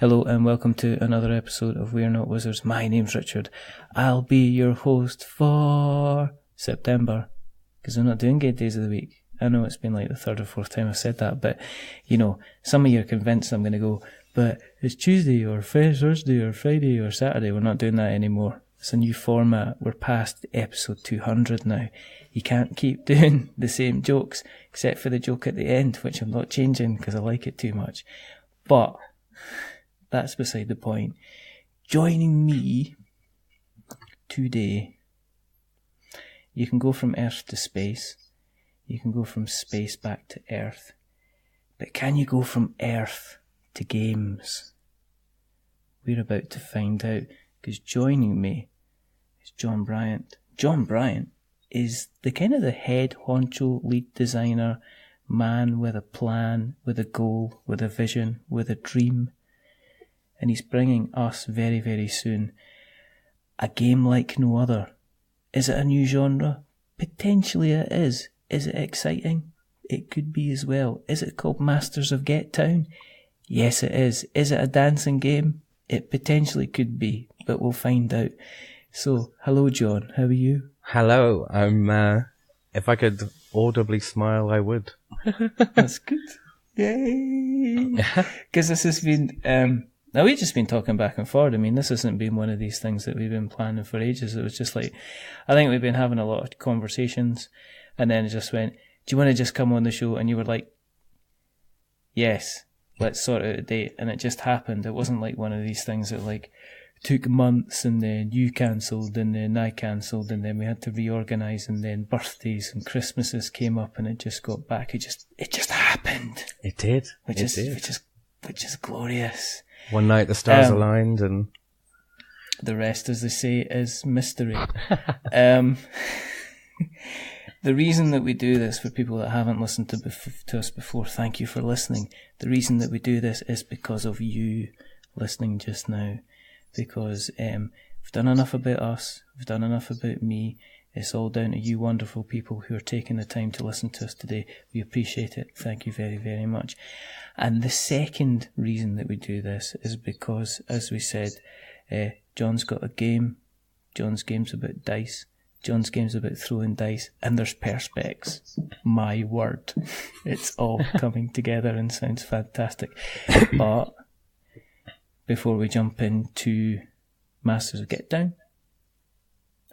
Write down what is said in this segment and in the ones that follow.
Hello and welcome to another episode of We're Not Wizards. My name's Richard. I'll be your host for September, because we're not doing Gate Days of the Week. I know it's been like the third or fourth time I've said that, but you know, some of you are convinced I'm going to go, but it's Tuesday or Thursday or Friday or Saturday. We're not doing that anymore. It's a new format. We're past episode 200 now. You can't keep doing the same jokes, except for the joke at the end, which I'm not changing because I like it too much. But that's beside the point. Joining me today, you can go from Earth to space. You can go from space back to Earth. But can you go from Earth to games? We're about to find out, because joining me is Jon Bryant. Jon Bryant is the head honcho, lead designer, man with a plan, with a goal, with a vision, with a dream. And he's bringing us very, very soon a game like no other. Is it a new genre? Potentially it is. Is it exciting? It could be as well. Is it called Masters of Gettown? Yes, it is. Is it a dancing game? It potentially could be, but we'll find out. So, hello Jon, how are you? Hello, I'm, if I could audibly smile, I would. That's good. Yay! Because this has been, now we've just been talking back and forward. I mean, this hasn't been one of these things that we've been planning for ages. It was just like, I think we've been having a lot of conversations, and then it just went, do you want to just come on the show? And you were like, yes, let's sort out a date. And it just happened. It wasn't like one of these things that like took months, and then you cancelled, and then I cancelled, and then we had to reorganise, and then birthdays and Christmases came up, and it just got back. It just happened. It did. Which is glorious. One night the stars aligned, and the rest, as they say, is mystery. The reason that we do this, for people that haven't listened to us before, thank you for listening. The reason that we do this is because of you listening just now. Because we've done enough about us, we've done enough about me. It's all down to you wonderful people who are taking the time to listen to us today. We appreciate it. Thank you very, very much. And the second reason that we do this is because, as we said, Jon's got a game. Jon's game's about dice. Jon's game's about throwing dice. And there's perspex. My word. It's all coming together and sounds fantastic. But before we jump into Masters of Gettown,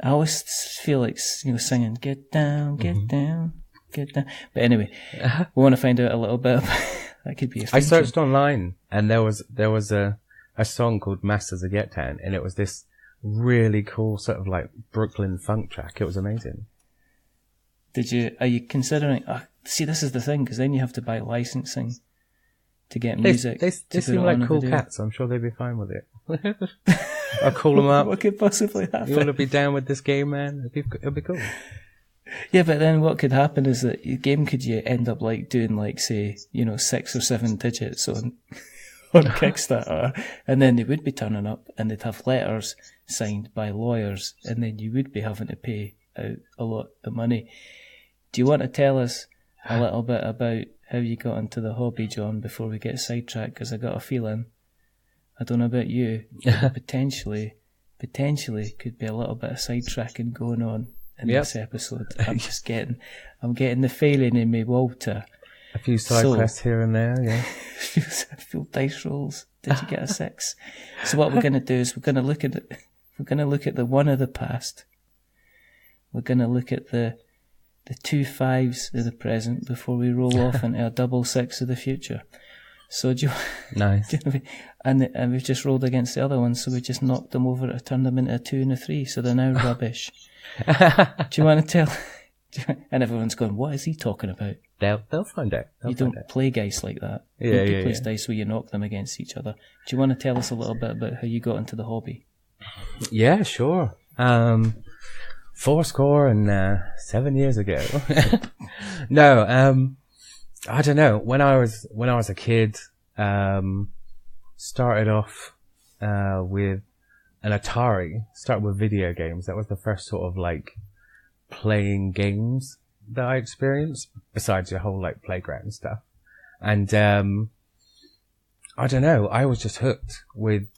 I always feel like, singing, get down, get down, get down. But anyway, we want to find out a little bit about, that could be a feature. I searched online, and there was a song called Masters of Gettown, and it was this really cool sort of like Brooklyn funk track. It was amazing. Are you considering, see, this is the thing, because then you have to buy licensing to get music. They seem like cool cats. I'm sure they'd be fine with it. I'll call them up. What could possibly happen? You want to be down with this game, man? It'd be cool. Yeah, but then what could happen is that your game could you end up like doing like, say, 6 or 7 digits on Kickstarter, and then they would be turning up and they'd have letters signed by lawyers, and then you would be having to pay out a lot of money. Do you want to tell us a little bit about how you got into the hobby, Jon, before we get sidetracked? Because I got a feeling, I don't know about you, but potentially could be a little bit of sidetracking going on in this episode. I'm getting the feeling in me, Walter. A few side quests here and there, yeah. A few dice rolls. Did you get a 6? So what we're going to do is we're going to look at the 1 of the past. We're going to look at the 2 5s of the present before we roll off into a double 6 of the future. So nice. And we've just rolled against the other ones, so we just knocked them over to turn them into a 2 and a 3, so they're now rubbish. Do you want to tell? And everyone's going, what is he talking about? They'll find out. You don't play dice like that. Yeah, you play dice where you knock them against each other. Do you want to tell us a little bit about how you got into the hobby? Yeah, sure. 7 years ago. No, I don't know. When I was a kid, started off with an Atari. Started with video games. That was the first sort of like playing games that I experienced, besides your whole like playground stuff. And I don't know. I was just hooked with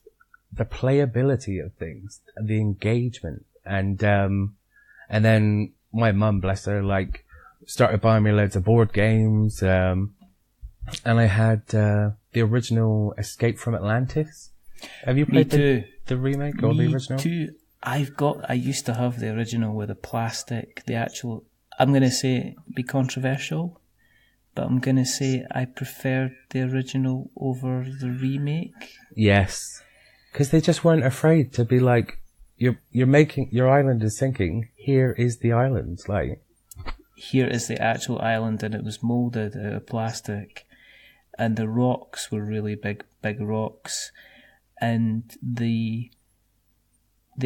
the playability of things, the engagement, and then my mum, bless her, like started buying me loads of board games, and I had the original Escape from Atlantis. Have you played the remake or the original? Me too. I used to have the original with the plastic, the actual. I'm going to say be controversial, but I'm going to say I preferred the original over the remake. Yes, because they just weren't afraid to be like, you're making, your island is sinking. Here is the island, like. Here is the actual island, and it was moulded out of plastic, and the rocks were really big rocks, and the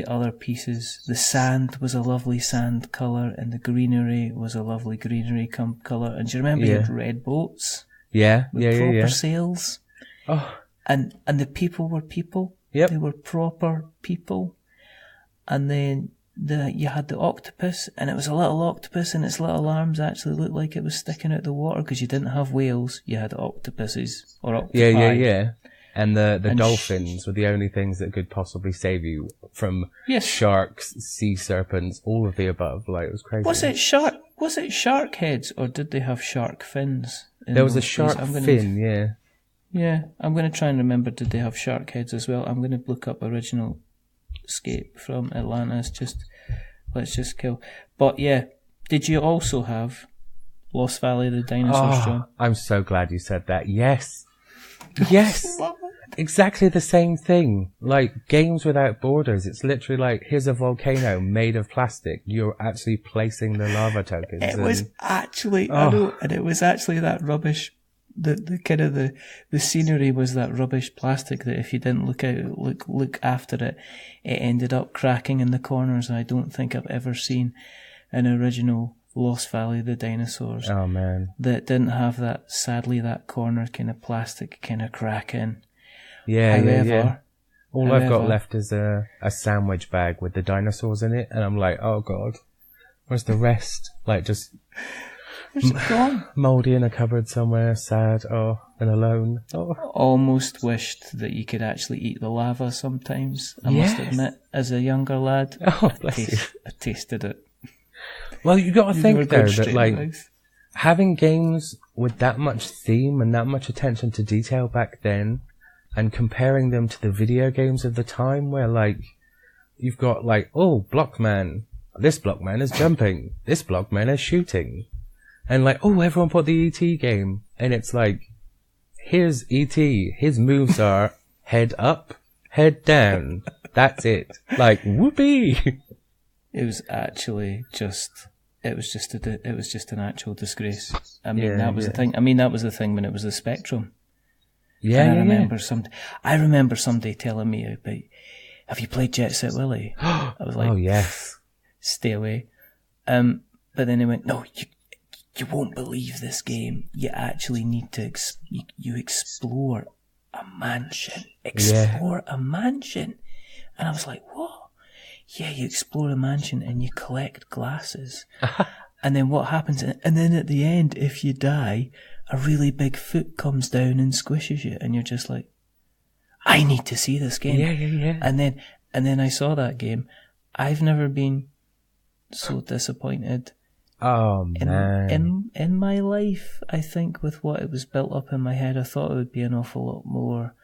other pieces, the sand was a lovely sand colour, and the greenery was a lovely greenery colour. And do you remember you had red boats? Yeah, with proper sails. Oh, and the people were people. Yep. They were proper people. And then you had the octopus, and it was a little octopus, and its little arms actually looked like it was sticking out the water because you didn't have whales, you had octopuses or octopi. Yeah. And the dolphins were the only things that could possibly save you from sharks, sea serpents, all of the above. Like, it was crazy. Was it shark heads, or did they have shark fins? There was a shark fin, yeah. Yeah, I'm going to try and remember, did they have shark heads as well? I'm going to look up original Escape from Atlantis. Let's just kill. But yeah, did you also have Lost Valley of the Dinosaurs, John? I'm so glad you said that. Yes. Yes. Exactly the same thing. Like, Games Without Borders. It's literally like, here's a volcano made of plastic. You're actually placing the lava tokens. It was actually, I know, and it was actually that rubbish. The kind of the scenery was that rubbish plastic that if you didn't look after it, it ended up cracking in the corners. And I don't think I've ever seen an original Lost Valley of the Dinosaurs. Oh man, that didn't have that. Sadly, that corner kind of plastic kind of cracking. Yeah. All I've got left is a sandwich bag with the dinosaurs in it, and I'm like, oh god, where's the rest? Like, just. Where's it gone? Mouldy in a cupboard somewhere, sad, and alone. Almost wished that you could actually eat the lava sometimes. I must admit, as a younger lad, I tasted it. Well, you got to think though that like having games with that much theme and that much attention to detail back then, and comparing them to the video games of the time, where like you've got like, oh, Blockman, this Blockman is jumping, this Blockman is shooting. And like, oh, everyone bought the E.T. game. And it's like, here's E.T. His moves are head up, head down. That's it. Like, whoopee. It was actually just, it was just an actual disgrace. I mean, that was the thing. I mean, that was the thing when it was the Spectrum. Yeah, and I remember somebody telling me about, have you played Jet Set Willy? I was like, oh yes. Stay away. But then they went, no, you won't believe this game. You actually need to you explore a mansion. A mansion. And I was like, what? Yeah, you explore a mansion and you collect glasses. And then what happens? And then at the end, if you die, a really big foot comes down and squishes you, and you're just like, I need to see this game. Yeah. And then I saw that game. I've never been so disappointed. Oh man! In my life, I think with what it was built up in my head, I thought it would be an awful lot more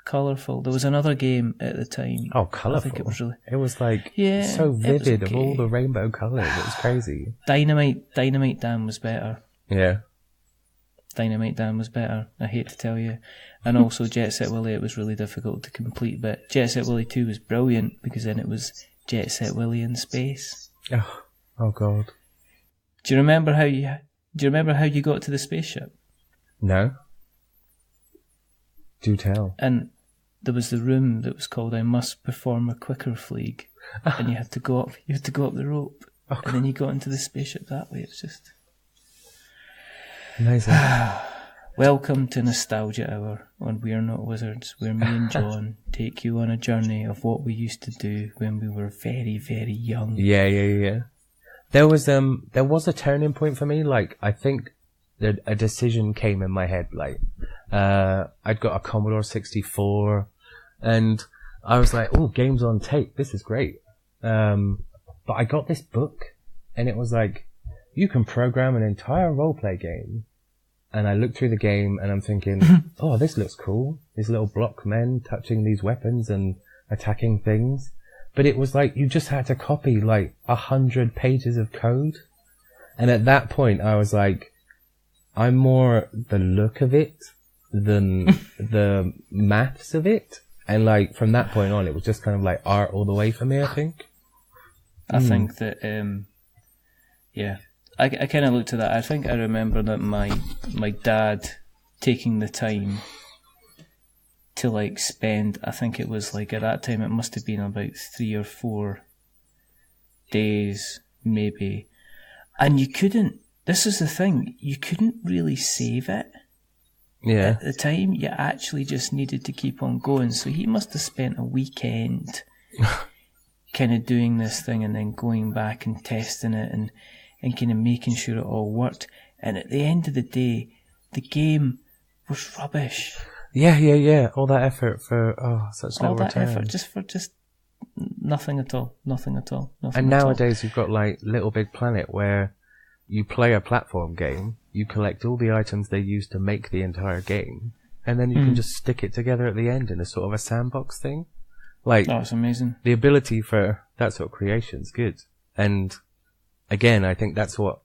colourful. There was another game at the time. Oh, colourful! I think it was like so vivid of all the rainbow colours. It was crazy. Dynamite Dan was better. Yeah. Dynamite Dan was better. I hate to tell you. And also Jet Set Willy, it was really difficult to complete. But Jet Set Willy 2 was brilliant because then it was Jet Set Willy in space. Oh god. Do you remember how you got to the spaceship? No. Do tell. And there was the room that was called I Must Perform a Quicker Fleeg. And you had to go up the rope. And then you got into the spaceship that way. It's just amazing. Welcome to Nostalgia Hour on We're Not Wizards, where me and John take you on a journey of what we used to do when we were very, very young. Yeah. There was a turning point for me. Like, I think a decision came in my head. Like, I'd got a Commodore 64, and I was like, "Oh, games on tape. This is great." But I got this book, and it was like, you can program an entire roleplay game. And I looked through the game, and I'm thinking, oh, this looks cool. These little block men touching these weapons and attacking things. But it was like, you just had to copy like 100 pages of code. And at that point, I was like, I'm more the look of it than the maths of it. And like, from that point on, it was just kind of like art all the way for me, I think. I think that, I kind of looked at that. I think I remember that my dad taking the time to like spend, I think it was like at that time it must have been about 3 or 4 days maybe. And you couldn't, this is the thing, you couldn't really save it. Yeah. At the time, you actually just needed to keep on going. So he must have spent a weekend kind of doing this thing and then going back and testing it and kind of making sure it all worked. And at the end of the day, the game was rubbish. Yeah. All that effort for such little return. All that effort just for nothing at all. And nowadays you've got like Little Big Planet, where you play a platform game, you collect all the items they use to make the entire game, and then you can just stick it together at the end in a sort of a sandbox thing. Like, oh, it's amazing. The ability for that sort of creation's good. And again, I think that's what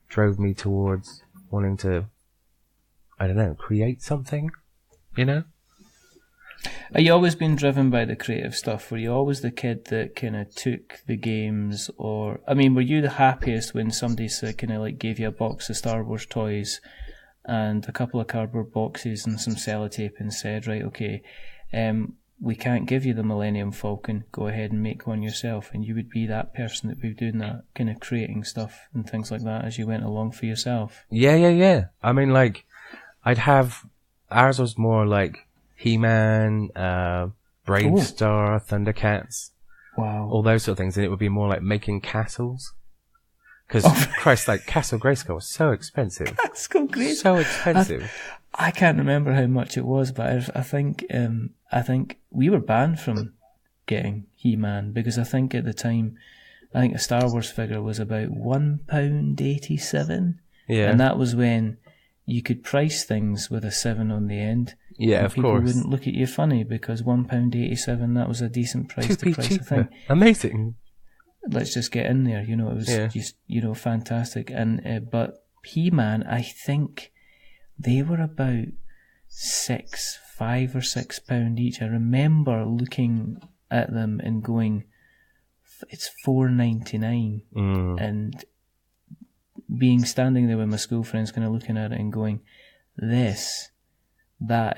drove me towards wanting to, I don't know, create something, you know? Are you always been driven by the creative stuff? Were you always the kid that kind of took the games, or, I mean, were you the happiest when somebody kind of like gave you a box of Star Wars toys and a couple of cardboard boxes and some sellotape and said, right, okay, we can't give you the Millennium Falcon, go ahead and make one yourself? And you would be that person that would be doing that, kind of creating stuff and things like that as you went along for yourself. Yeah. I mean, like, ours was more like He-Man, Bravestar, Thundercats. Wow. All those sort of things. And it would be more like making castles. Because, Christ, like, Castle Grayskull was so expensive. Castle Grayskull. So expensive. I can't remember how much it was, but I think we were banned from getting He-Man, because I think at the time, I think a Star Wars figure was about £1.87. Yeah. And that was when you could price things with a 7 on the end. Yeah, of people course. People wouldn't look at you funny, because £1.87, that was a decent price to price a thing. Amazing. Let's just get in there, it was just, fantastic. And but He-Man, I think they were about £5 or £6 each. I remember looking at them and going, it's $4.99, and standing there with my school friends, kind of looking at it and going, that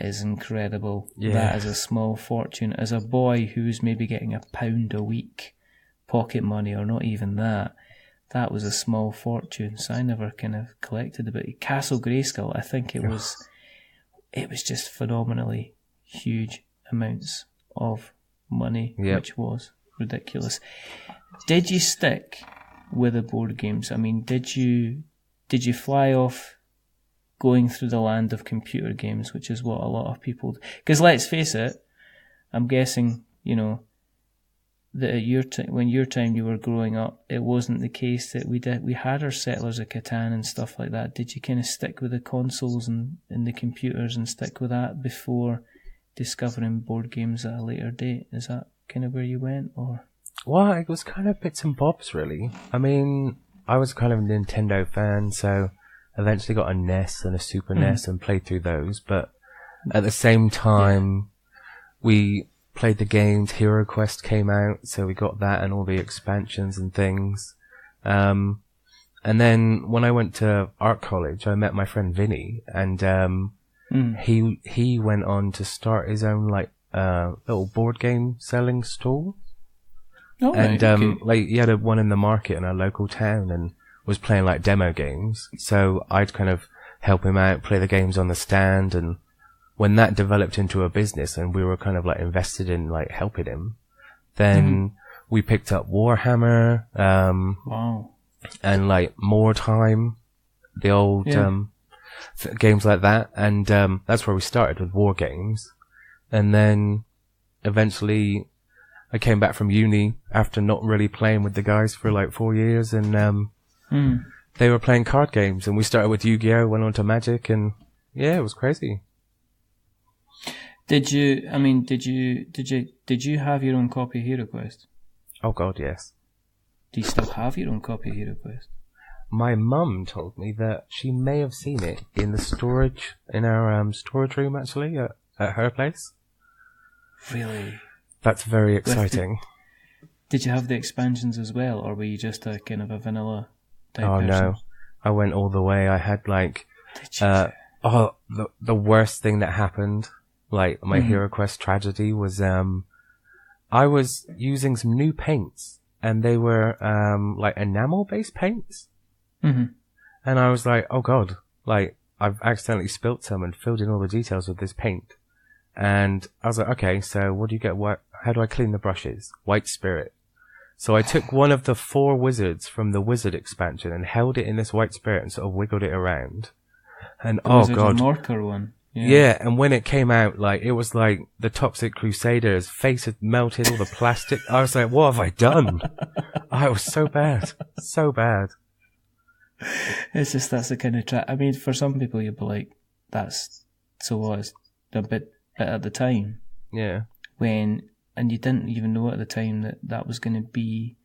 is incredible. Yeah. That is a small fortune. As a boy who's maybe getting £1 a week pocket money, or not even that was a small fortune. So I never kind of collected it. But Castle Grayskull, I think it was just phenomenally huge amounts of money, which was ridiculous. Did you stick with the board games? I mean, did you fly off going through the land of computer games, which is what a lot of people... Because let's face it, I'm guessing, that at when your time you were growing up, it wasn't the case that we had our Settlers of Catan and stuff like that. Did you kind of stick with the consoles and the computers and stick with that before discovering board games at a later date? Is that kind of where you went, or? Well, it was kind of bits and bobs, really. I mean, I was kind of a Nintendo fan, so eventually got a NES and a Super NES and played through those. But at the same time, we played the games. Hero Quest came out, so we got that and all the expansions and things. And then when I went to art college, I met my friend Vinny, and he went on to start his own little board game selling stall. Oh, and he had one in the market in our local town and was playing like demo games. So I'd kind of help him out, play the games on the stand, and when that developed into a business and we were kind of like invested in like helping him, then we picked up Warhammer, wow, and like More Time, the old games like that. And that's where we started with war games. And then eventually I came back from uni after not really playing with the guys for like 4 years, and they were playing card games, and we started with Yu-Gi-Oh!, went on to Magic, and yeah, it was crazy. Did you have your own copy of HeroQuest? Oh god, yes. Do you still have your own copy of HeroQuest? My mum told me that she may have seen it in the storage, in our storage room actually, at her place. Really? That's very exciting. Did you have the expansions as well, or were you just a kind of a vanilla type person? No, I went all the way. I had like, the worst thing that happened, like my HeroQuest tragedy was, I was using some new paints, and they were like enamel-based paints, and I was like, oh god, like I've accidentally spilt some and filled in all the details with this paint. And I was like, okay, so what do you get? How do I clean the brushes? White Spirit. So I took one of the 4 wizards from the Wizard expansion and held it in this White Spirit and sort of wiggled it around. And oh god. The Norker one. Yeah, and when it came out, like, it was like the Toxic Crusader's face had melted, all the plastic. I was like, what have I done? Oh, it was so bad. So bad. It's just, that's the kind of I mean, for some people you'd be like, that's so what, it's a bit at the time. Yeah. And you didn't even know at the time that was going to be,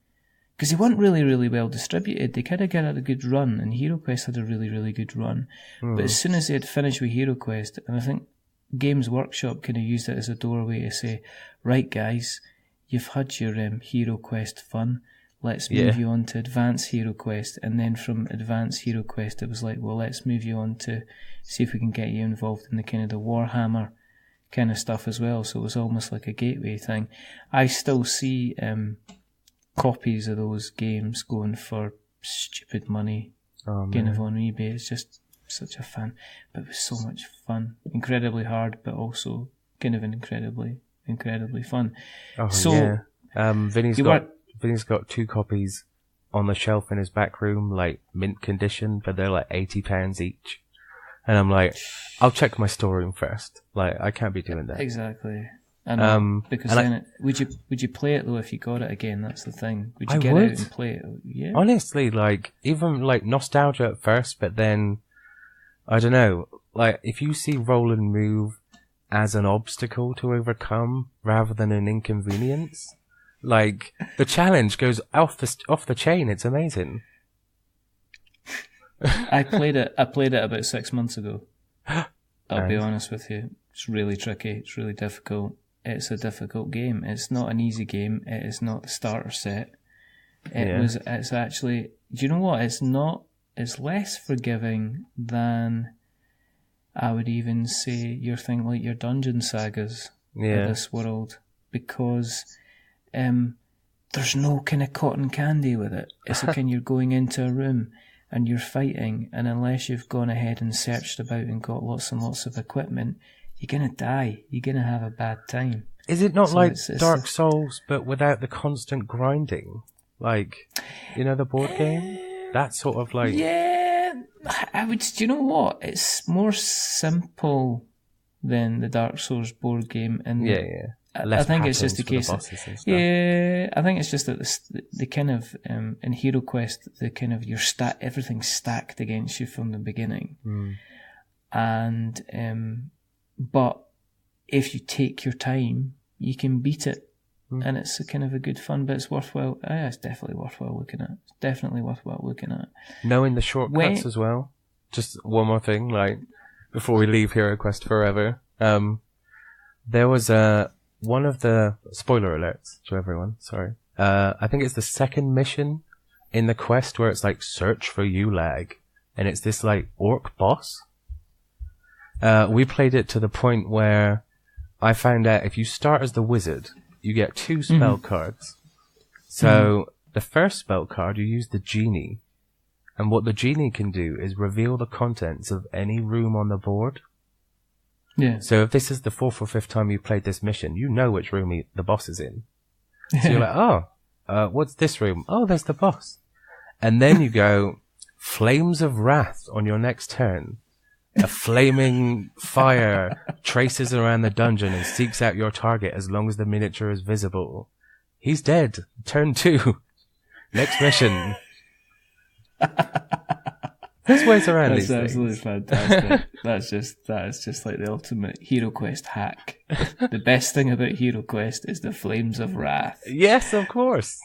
because they weren't really, really well distributed. They kind of got a good run, and HeroQuest had a really, really good run. But as soon as they had finished with HeroQuest, and I think Games Workshop kind of used it as a doorway to say, right guys, you've had your HeroQuest fun. Let's move you on to Advanced HeroQuest. And then from Advanced HeroQuest, it was like, well, let's move you on to see if we can get you involved in the kind of the Warhammer kind of stuff as well. So it was almost like a gateway thing. I still see copies of those games going for stupid money, kind of on eBay. It's just such a fan, but it was so much fun. Incredibly hard, but also kind of incredibly fun. Oh, so yeah. Vinny's got 2 copies on the shelf in his back room, like mint condition, but they're like £80 each. And I'm like, I'll check my storeroom first. Like, I can't be doing that. Exactly. I know, because then would you play it though if you got it again? That's the thing. Would you get out and play it? Yeah. Honestly, like, even like nostalgia at first, but then I don't know. Like, if you see roll and move as an obstacle to overcome rather than an inconvenience, like the challenge goes off the chain. It's amazing. I played it about 6 months ago. I'll be honest with you. It's really tricky. It's really difficult. It's a difficult game. It's not an easy game. It is not the starter set. It's actually, do you know what? It's less forgiving than I would even say your thing like your dungeon sagas of this world, because there's no kind of cotton candy with it. It's like you're going into a room and you're fighting, and unless you've gone ahead and searched about and got lots and lots of equipment, you're going to die. You're going to have a bad time. Is it not like Dark Souls, but without the constant grinding? Like, you know, the board game? That sort of like... Yeah, I would... Do you know what? It's more simple than the Dark Souls board game. And I think it's just the case... I think it's just that the kind of... in HeroQuest, the kind of... everything's stacked against you from the beginning. And... but if you take your time, you can beat it. And it's a kind of a good fun, but it's worthwhile. It's definitely worthwhile looking at. It's definitely worthwhile looking at. Knowing the shortcuts as well. Just one more thing, like, before we leave HeroQuest forever. There was one of the... Spoiler alerts to everyone, sorry. I think it's the second mission in the quest where it's like, search for Ulag. And it's this, like, orc boss. We played it to the point where I found out if you start as the wizard, you get 2 spell cards. So the first spell card, you use the genie. And what the genie can do is reveal the contents of any room on the board. Yeah. So if this is the 4th or 5th time you played this mission, you know which room the boss is in. So you're like, what's this room? Oh, there's the boss. And then you go, Flames of Wrath on your next turn. a flaming fire traces around the dungeon and seeks out your target as long as the miniature is visible. He's dead. Turn 2. Next mission. There's ways around these things. That's absolutely fantastic. That is just like the ultimate Hero Quest hack. The best thing about Hero Quest is the Flames of Wrath. Yes, of course.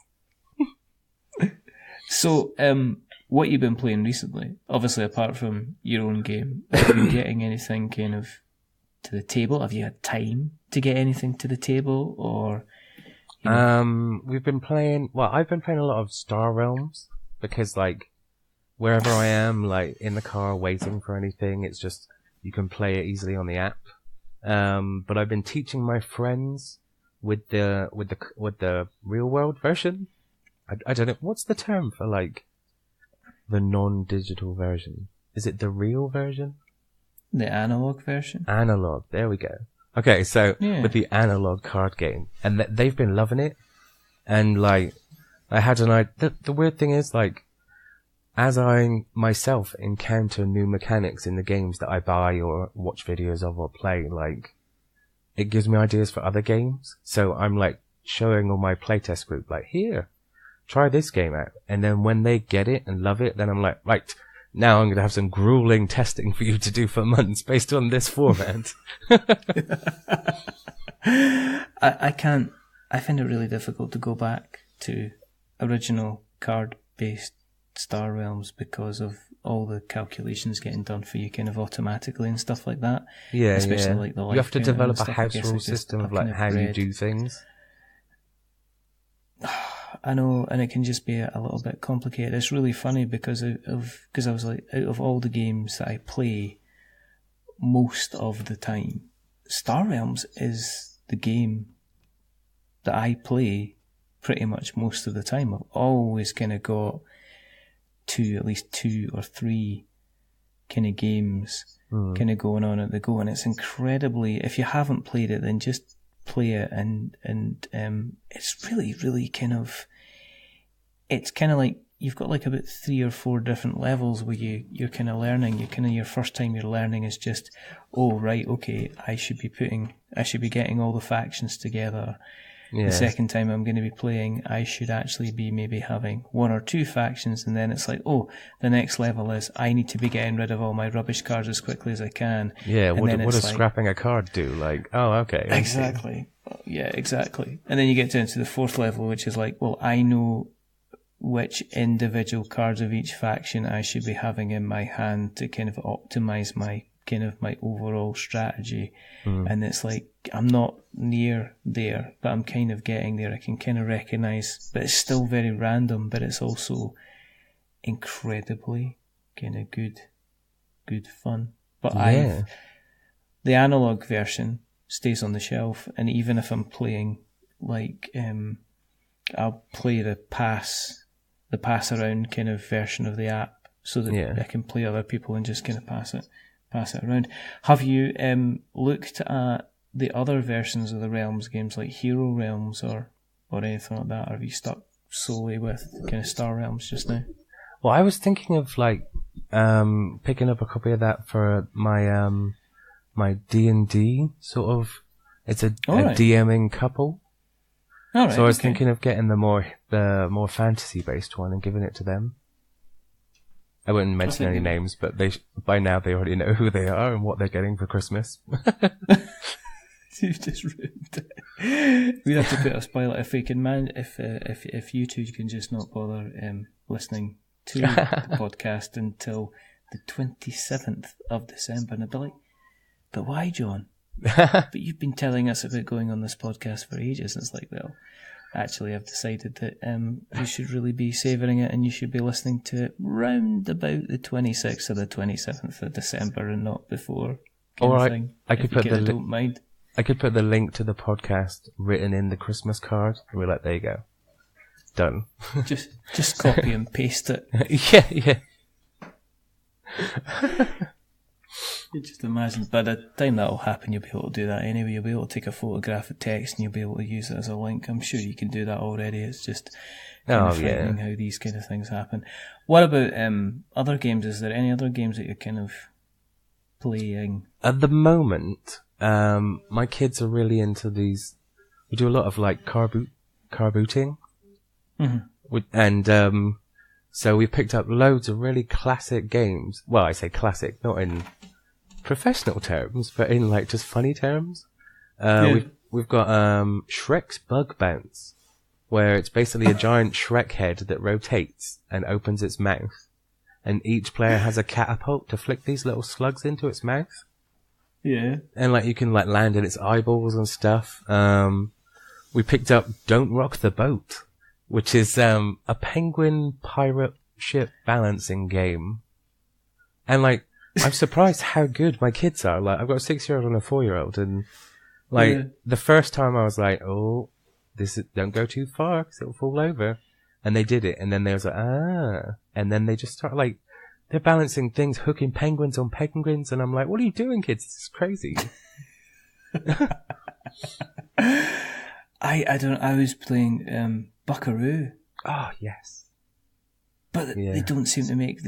So, what you've been playing recently, obviously apart from your own game, have you getting anything kind of to the table? Have you had time to get anything to the table, or? We've been playing. Well, I've been playing a lot of Star Realms because, like, wherever I am, like in the car waiting for anything, it's just you can play it easily on the app. But I've been teaching my friends with the real world version. I don't know what's the term for like the non-digital version. Is it the real version? The analog version? Analog. There we go. Okay, so with the analog card game, and they've been loving it. And like, I had an idea. The weird thing is, like, as I myself encounter new mechanics in the games that I buy or watch videos of or play, like, it gives me ideas for other games. So I'm like showing all my playtest group, like, here, try this game out. And then when they get it and love it, then I'm like, right, now I'm going to have some grueling testing for you to do for months based on this format. I find it really difficult to go back to original card-based Star Realms because of all the calculations getting done for you kind of automatically and stuff like that. Yeah, especially like the life you have to develop a house like rule system of like how you do things. I know, and it can just be a little bit complicated. It's really funny because I was like, out of all the games that I play most of the time, Star Realms is the game that I play pretty much most of the time. I've always kind of got at least two or three kind of games kind of going on at the go, and it's incredibly, if you haven't played it, then just play it, and it's really, really kind of, it's kind of like you've got like about 3 or 4 different levels where you're kind of learning. Your first time you're learning is just, oh right, okay, I should be getting all the factions together. Yeah. The second time I'm going to be playing, I should actually be maybe having 1 or 2 factions, and then it's like, oh, the next level is I need to be getting rid of all my rubbish cards as quickly as I can. Yeah, what does like, scrapping a card do? Like, oh, okay. Exactly. Yeah, exactly. And then you get down to the 4th level, which is like, well, I know which individual cards of each faction I should be having in my hand to kind of optimize my overall strategy. And it's like, I'm not near there, but I'm kind of getting there. I can kind of recognize, but it's still very random, but it's also incredibly kind of good fun. But the analog version stays on the shelf, and even if I'm playing like, I'll play the pass around kind of version of the app so that I can play other people and just kind of pass it around. Have you looked at the other versions of the Realms games, like Hero Realms or anything like that? Or have you stuck solely with kind of Star Realms just now? Well, I was thinking of like picking up a copy of that for my my D&D sort of. It's a DMing couple. All right, so I was thinking of getting the more fantasy based one and giving it to them. I wouldn't mention any names, but by now they already know who they are and what they're getting for Christmas. You've just ruined it. We have to put a spoiler if we can if you two can just not bother listening to the podcast until the 27th of December, and I'd be like, but why, John? But you've been telling us about going on this podcast for ages. And it's like, well, actually I've decided that you should really be savouring it, and you should be listening to it round about the 26th or the 27th of December and not before. All right, I could put the link to the podcast written in the Christmas card, and we're like, there you go, done. just copy and paste it. Yeah. You just imagine, by the time that'll happen, you'll be able to do that anyway. You'll be able to take a photograph of text and you'll be able to use it as a link. I'm sure you can do that already. It's just kind of frightening how these kind of things happen. What about other games? Is there any other games that you're kind of playing? At the moment, my kids are really into these. We do a lot of like car booting. Mm-hmm. And so we picked up loads of really classic games. Well, I say classic, not in professional terms, but in like just funny terms. We've got Shrek's Bug Bounce, where it's basically a giant Shrek head that rotates and opens its mouth, and each player has a catapult to flick these little slugs into its mouth. Yeah. And like you can like land in its eyeballs and stuff. We picked up Don't Rock the Boat, which is a penguin pirate ship balancing game. And like I'm surprised how good my kids are. Like I've got a 6-year-old and a 4-year-old, and like the first time I was like, "Oh, don't go too far because it'll fall over," and they did it, and then they was like, and then they just start like they're balancing things, hooking penguins on penguins, and I'm like, "What are you doing, kids? This is crazy." I was playing Buckaroo. Oh yes, but they don't seem to make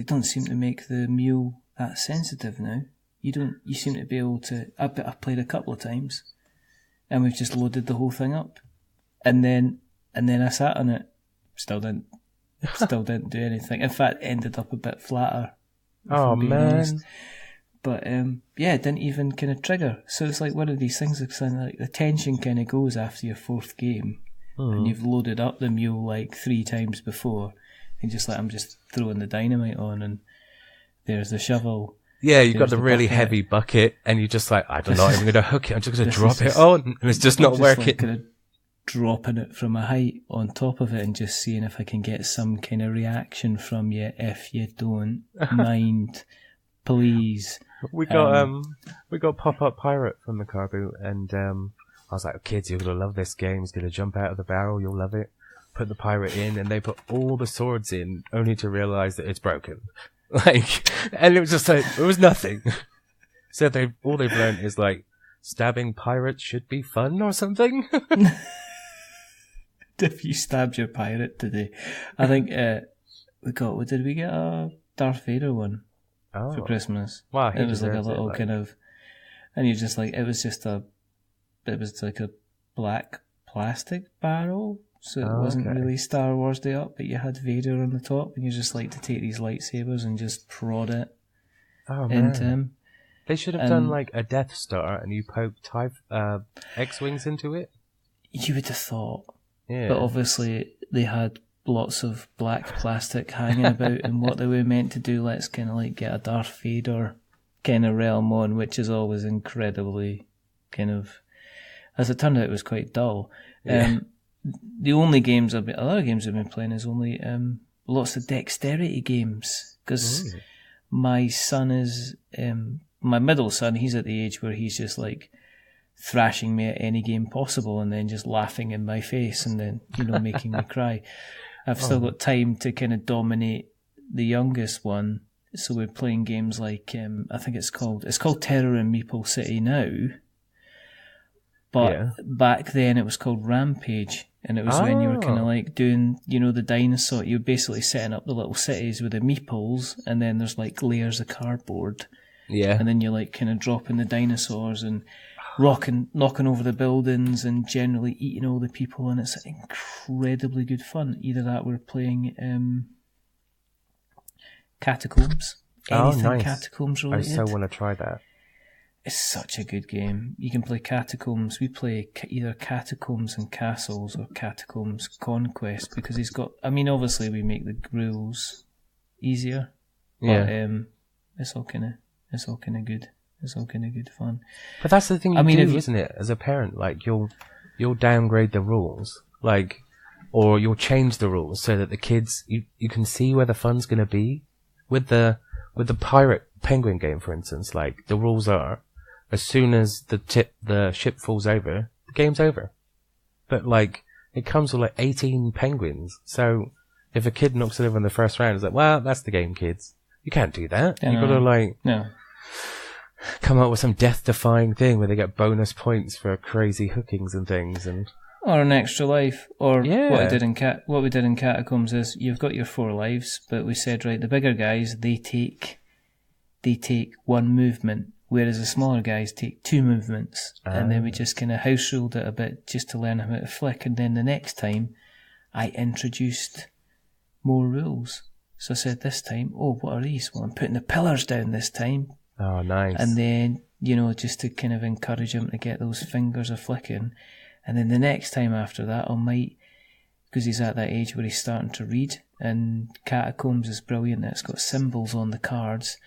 the mule that sensitive now. You seem to be able to. I've played a couple of times, and we've just loaded the whole thing up, and then I sat on it, still didn't do anything. In fact, ended up a bit flatter. Oh man! Honest. But it didn't even kind of trigger. So it's like one of these things that's kind of like the tension kind of goes after your 4th game, and you've loaded up the mule like 3 times before, and just like I'm just throwing the dynamite on, and there's the shovel. Yeah, you've got the really bucket. Heavy bucket, and you're just like, I'm not even going to hook it. I'm just going to drop it on, and it's just not working. Like kind of dropping it from a height on top of it, and just seeing if I can get some kind of reaction from you. If you don't mind, please. We got Pop-Up Pirate from the car boot, and I was like, kids, you're going to love this game. It's going to jump out of the barrel. You'll love it. Put the pirate in, and they put all the swords in, only to realise that it's broken. Like, and it was just like, it was nothing. So all they've learned is like, stabbing pirates should be fun or something. If you stabbed your pirate today, I think what did we get? A Darth Vader one for Christmas. Wow, it was like a little kind of, and you're just like, it was like a black plastic barrel. So it wasn't really Star Wars Day Up, but you had Vader on the top, and you just like to take these lightsabers and just prod it into him. They should have done like a Death Star, and you poked X-Wings into it. You would have thought. Yeah. But obviously they had lots of black plastic hanging about, and what they were meant to do, let's kind of like get a Darth Vader kind of realm on, which is always incredibly kind of, as it turned out, it was quite dull. Yeah. The only games other games I've been playing is only lots of dexterity games, because my son is my middle son. He's at the age where he's just like thrashing me at any game possible, and then just laughing in my face, and then making me cry. I've still got time to kind of dominate the youngest one, so we're playing games like I think it's called Terror in Meeple City now. But back then it was called Rampage, and it was when you were kind of like doing, the dinosaur. You were basically setting up the little cities with the meeples, and then there's like layers of cardboard. Yeah. And then you're like kind of dropping the dinosaurs and knocking over the buildings and generally eating all the people, and it's incredibly good fun. Either that, we're playing Catacombs. Anything nice. Catacombs related. I so want to try that. It's such a good game. You can play Catacombs. We play either Catacombs and Castles or Catacombs Conquest, because he's got. I mean, obviously we make the rules easier. But, it's all kind of good. It's all kind of good fun. But that's the thing isn't it? As a parent, like you'll downgrade the rules, like, or you'll change the rules so that the kids you can see where the fun's going to be. With the pirate penguin game, for instance, like the rules are, as soon as the ship falls over, the game's over. But like it comes with like 18 penguins, so if a kid knocks it over in the first round, it's like, well, that's the game, kids. You can't do that. You've got to come up with some death-defying thing where they get bonus points for crazy hookings and things, or an extra life, or what we did in Catacombs is you've got your 4 lives, but we said, right, the bigger guys, they take 1 movement, whereas the smaller guys take 2 movements, and then we just kind of house ruled it a bit just to learn how to flick, and then the next time I introduced more rules. So I said this time, what are these? Well, I'm putting the pillars down this time. Oh, nice. And then, just to kind of encourage him to get those fingers a flicking. And then the next time after that, I might, because he's at that age where he's starting to read, and Catacombs is brilliant, it's got symbols on the cards,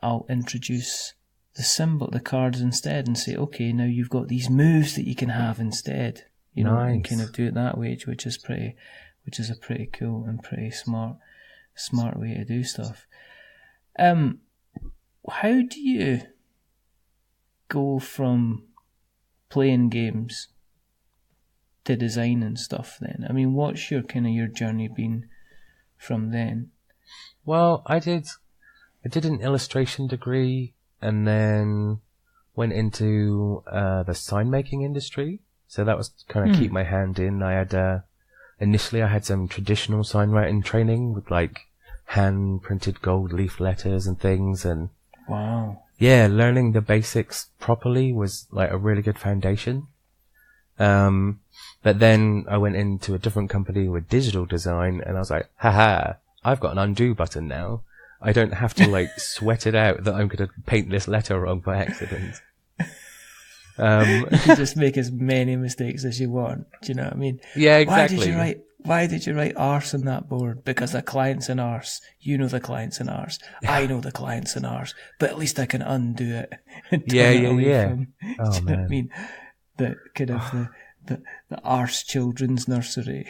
I'll introduce the cards instead and say, okay, now you've got these moves that you can have instead. Nice. And kind of do it that way, which is a pretty cool and pretty smart way to do stuff. How do you go from playing games to designing stuff then? I mean, what's your journey been from then? Well, I did an illustration degree and then went into the sign making industry. So that was kind of keep my hand in. I had initially I had some traditional sign writing training with like hand printed gold leaf letters and things, and wow. Yeah, learning the basics properly was like a really good foundation. But then I went into a different company with digital design, and I was like, haha, I've got an undo button now. I don't have to like sweat it out that I'm going to paint this letter wrong by accident. You can just make as many mistakes as you want. Do you know what I mean? Yeah, exactly. Why did you write arse on that board? Because the client's an arse. You know the client's an arse. I know the client's an arse. But at least I can undo it. And yeah. From, Oh, do you man. know what I mean? The kind of the arse children's nursery.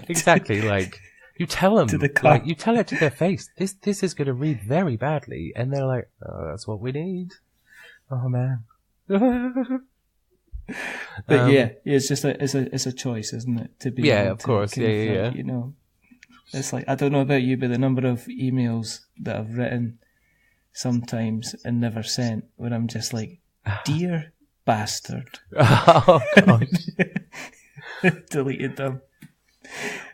Exactly. Like you tell them, like you tell it to their face. This is going to read very badly, and they're like, "Oh, that's what we need." Oh man. But it's just it's a choice, isn't it? To be of course, yeah. You know, it's like I don't know about you, but the number of emails that I've written sometimes and never sent, when I'm just like, "Dear bastard," deleted them.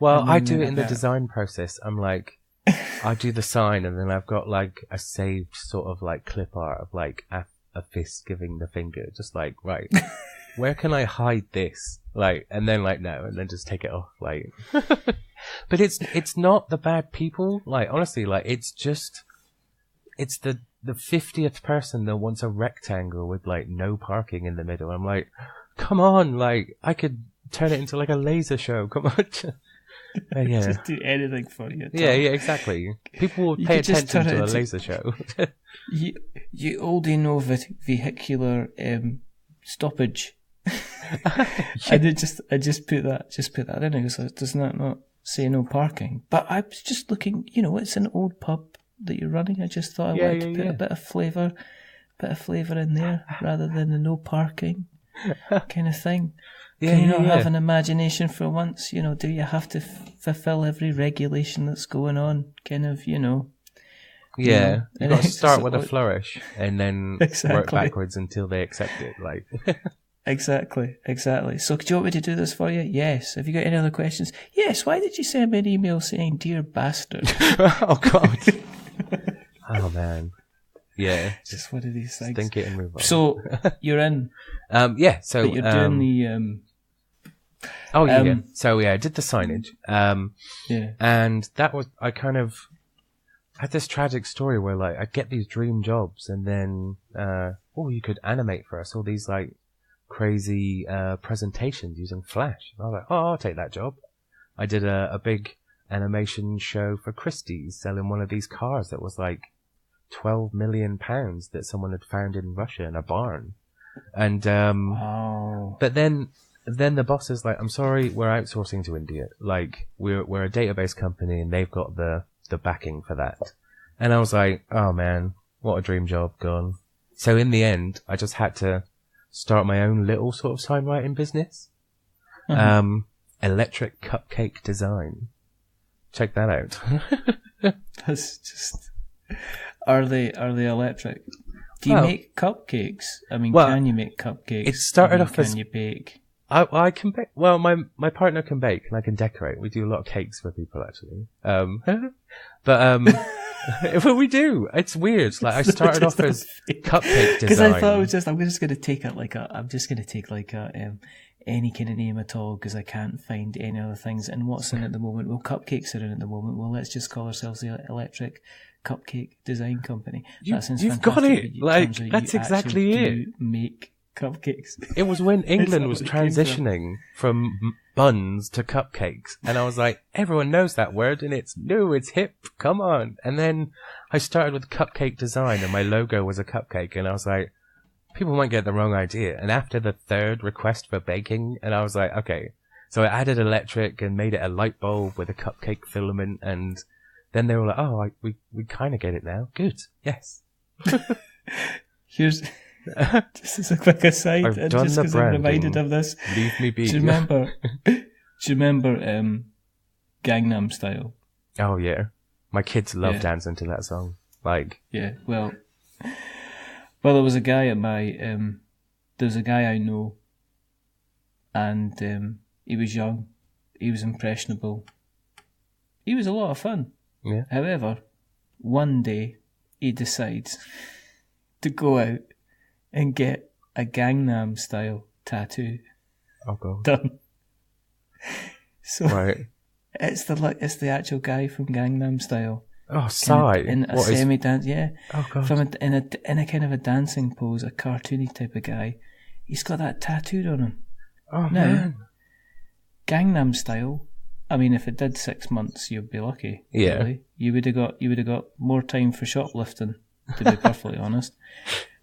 Well, I do it in the design process. I'm like, I do the sign, and then I've got like a saved sort of like clip art of like a fist giving the finger, just like, right, where can I hide this? Like, and then like, no, and then just take it off. Like, but it's not the bad people. Like, honestly, like, it's the 50th person that wants a rectangle with like no parking in the middle. I'm like, come on, like, I could turn it into like a laser show. Come on. Yeah. Just do anything for you. Yeah, exactly. People will pay attention to a laser show. you already know vehicular stoppage. I just put that in there. So does that not say no parking? But I was just looking. You know, it's an old pub that you're running. I just thought I wanted to put a bit of flavour in there rather than the no parking kind of thing. Can you not have an imagination for once? You know, do you have to fulfill every regulation that's going on? Kind of, you know. Yeah, you've got to start with a flourish and then work backwards until they accept it. Like, Exactly. So, do you want me to do this for you? Yes. Have you got any other questions? Yes. Why did you send me an email saying, "Dear bastard"? Oh God. Oh man. Yeah. Just one of these things. Think it and move on. So you're in. Yeah. So but you're doing the. So I did the signage. And that was, I kind of had this tragic story where like I'd get these dream jobs, and then you could animate for us all these like crazy presentations using Flash. And I was like, I'll take that job. I did a big animation show for Christie's selling one of these cars that was like £12 million that someone had found in Russia in a barn. And but then the boss is like, "I'm sorry, we're outsourcing to India. Like, we're a database company, and they've got the backing for that." And I was like, "Oh man, what a dream job gone." So in the end, I just had to start my own little sort of sign writing business. Electric Cupcake Design. Check that out. That's just. Are they electric? Do you make cupcakes? I mean, can you make cupcakes? It started off as... Can you bake? I can bake. Well, my partner can bake, and I can decorate. We do a lot of cakes for people, actually. But Well, we do. It's weird. Like I started off as cupcake design because I thought it was I'm just going to take it like any kind of name at all because I can't find any other things. And what's in at the moment? Well, cupcakes are in at the moment. Well, let's just call ourselves the Electric Cupcake Design Company. You've got it. Like that's exactly it. Make cupcakes. It was when England was transitioning from buns to cupcakes, and I was like, everyone knows that word, and it's new, it's hip. Come on! And then I started with cupcake design, and my logo was a cupcake, and I was like, people might get the wrong idea. And after the third request for baking, and I was like, okay. So I added electric and made it a light bulb with a cupcake filament, and then they were like, oh, we kind of get it now. Good. Yes. Here's, just as a quick aside, I've done just the because I'm reminded branding. of this. Leave me be. Do you remember Gangnam Style? Oh, yeah. My kids love dancing to that song. Like, yeah, well, there was a guy at my, there's a guy I know, and he was young, he was impressionable, he was a lot of fun. Yeah. However, one day he decides to go out and get a Gangnam Style tattoo done. So right. It's the actual guy from Gangnam Style. Oh, Psy. In a semi-dance, yeah. Oh, God. From in a kind of a dancing pose, a cartoony type of guy. He's got that tattooed on him. Oh, now, man. Gangnam Style. I mean, if it did 6 months, you'd be lucky. Yeah. Really. You would have got more time for shoplifting, to be perfectly honest.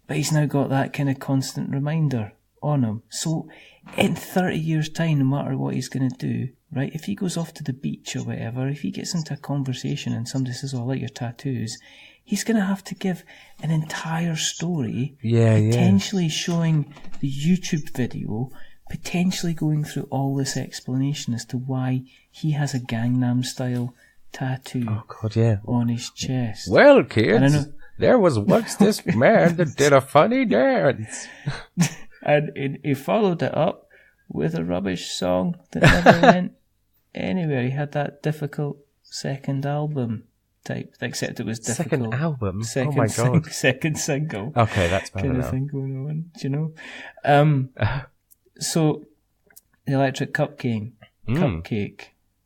But he's now got that kind of constant reminder on him. So, in 30 years' time, no matter what he's going to do, right, if he goes off to the beach or whatever, if he gets into a conversation and somebody says, oh, I like your tattoos, he's going to have to give an entire story, potentially showing the YouTube video, potentially going through all this explanation as to why he has a Gangnam Style tattoo on his chest. Well, kids, there was once this man that did a funny dance. And he followed it up with a rubbish song that never went anywhere. He had that difficult second album type, except it was difficult. Second album? Oh my God. Second single. Okay, that's better kind now. of thing going on, do you know? So, the Electric Cupcake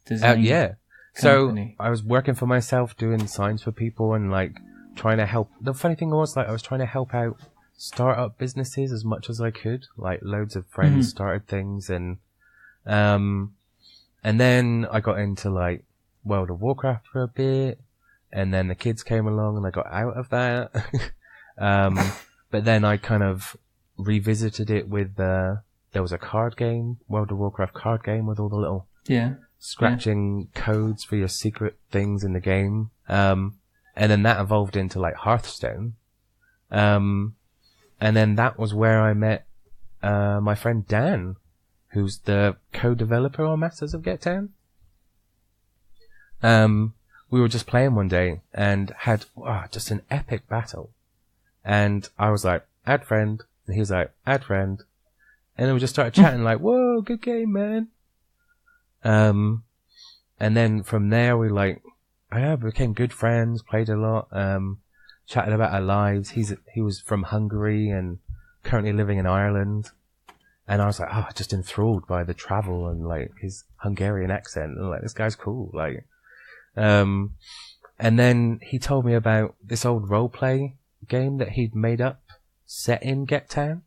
design company. So, I was working for myself, doing signs for people and like trying to help. The funny thing was, like, I was trying to help out startup businesses as much as I could. Like, loads of friends started things, and then I got into like World of Warcraft for a bit, and then the kids came along and I got out of that. But then I kind of revisited it with there was a card game, World of Warcraft card game, with all the little scratching codes for your secret things in the game. And then that evolved into like Hearthstone. And then that was where I met my friend Dan, who's the co-developer on Masters of Gettown. We were just playing one day and had just an epic battle. And I was like, add friend. And he was like, add friend. And then we just started chatting like, whoa, good game, man. And then from there we became good friends, played a lot, chatted about our lives. He was from Hungary and currently living in Ireland. And I was like, just enthralled by the travel and like his Hungarian accent. And like, this guy's cool. Like, and then he told me about this old roleplay game that he'd made up set in Gettown.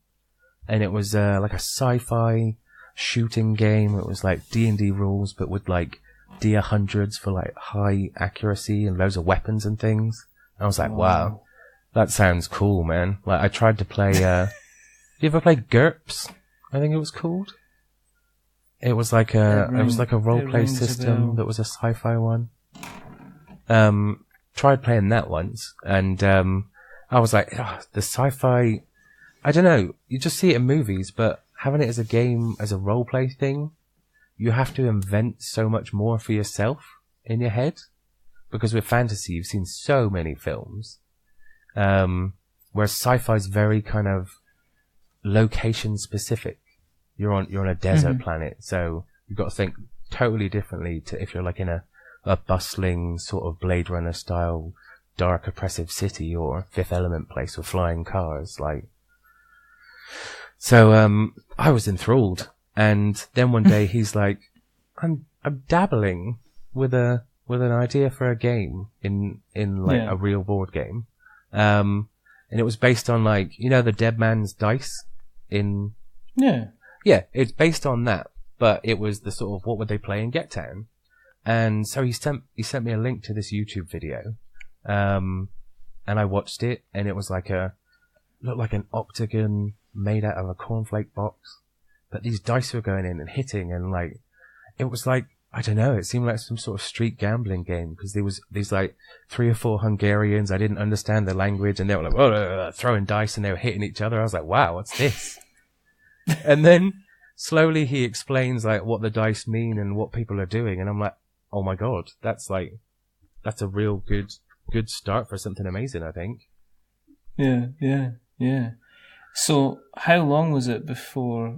And it was like a sci-fi shooting game. It was like D&D rules, but with like D100s for like high accuracy and loads of weapons and things. I was like, wow, that sounds cool, man. Like, I tried to play, you ever play GURPS? I think it was called. It was like a role-play system that was a sci-fi one. Tried playing that once, and I was like, the sci-fi, I don't know, you just see it in movies, but having it as a game, as a role-play thing, you have to invent so much more for yourself in your head. Because with fantasy, you've seen so many films, whereas sci-fi is very kind of location-specific. You're on a desert planet, so you've got to think totally differently to if you're like in a bustling sort of Blade Runner style dark, oppressive city or Fifth Element place with flying cars. Like, so I was enthralled, and then one day he's like, "I'm dabbling with an idea for a game in like a real board game," and it was based on, like, the Dead Man's Dice in it's based on that, but it was the sort of what would they play in Gettown. And so he sent me a link to this YouTube video, and I watched it, and it was looked like an octagon made out of a cornflake box, but these dice were going in and hitting, and like, it was like, I don't know, it seemed like some sort of street gambling game, because there was these like 3 or 4 Hungarians, I didn't understand the language, and they were like, throwing dice, and they were hitting each other. I was like, wow, what's this? And then slowly he explains like what the dice mean and what people are doing, and I'm like, oh my god, that's a real good start for something amazing, I think. Yeah. So how long was it before,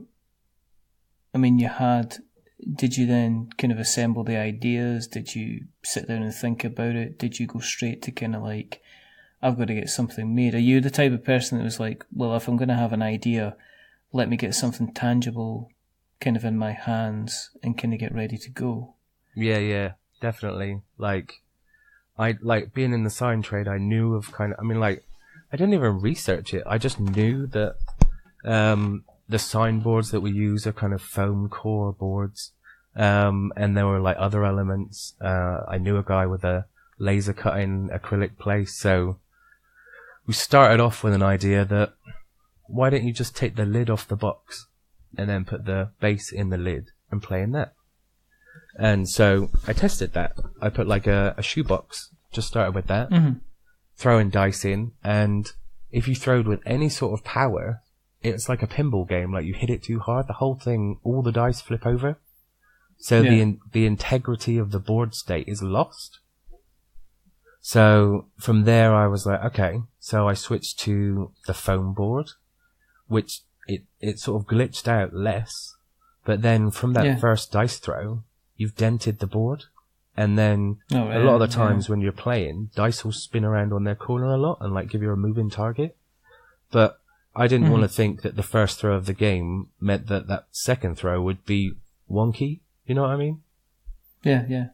I mean, did you then kind of assemble the ideas? Did you sit down and think about it? Did you go straight to kind of like, I've got to get something made? Are you the type of person that was like, well, if I'm going to have an idea, let me get something tangible kind of in my hands and kind of get ready to go? Yeah, definitely. Like, I like being in the sign trade. I knew of I didn't even research it. I just knew that the sign boards that we use are kind of foam core boards, and there were like other elements. I knew a guy with a laser cutting acrylic place, so we started off with an idea that, why don't you just take the lid off the box and then put the base in the lid and play in that? And so I tested that. I put like a shoebox, just started with that, throwing dice in, and if you throwed with any sort of power, it's like a pinball game. Like, you hit it too hard, the whole thing, all the dice flip over. So the integrity of the board state is lost. So from there I was like, okay, so I switched to the foam board, which it sort of glitched out less, but then from that first dice throw, you've dented the board, and then a lot of the times when you're playing, dice will spin around on their corner a lot and like give you a moving target. But I didn't want to think that the first throw of the game meant that second throw would be wonky. You know what I mean? Yeah.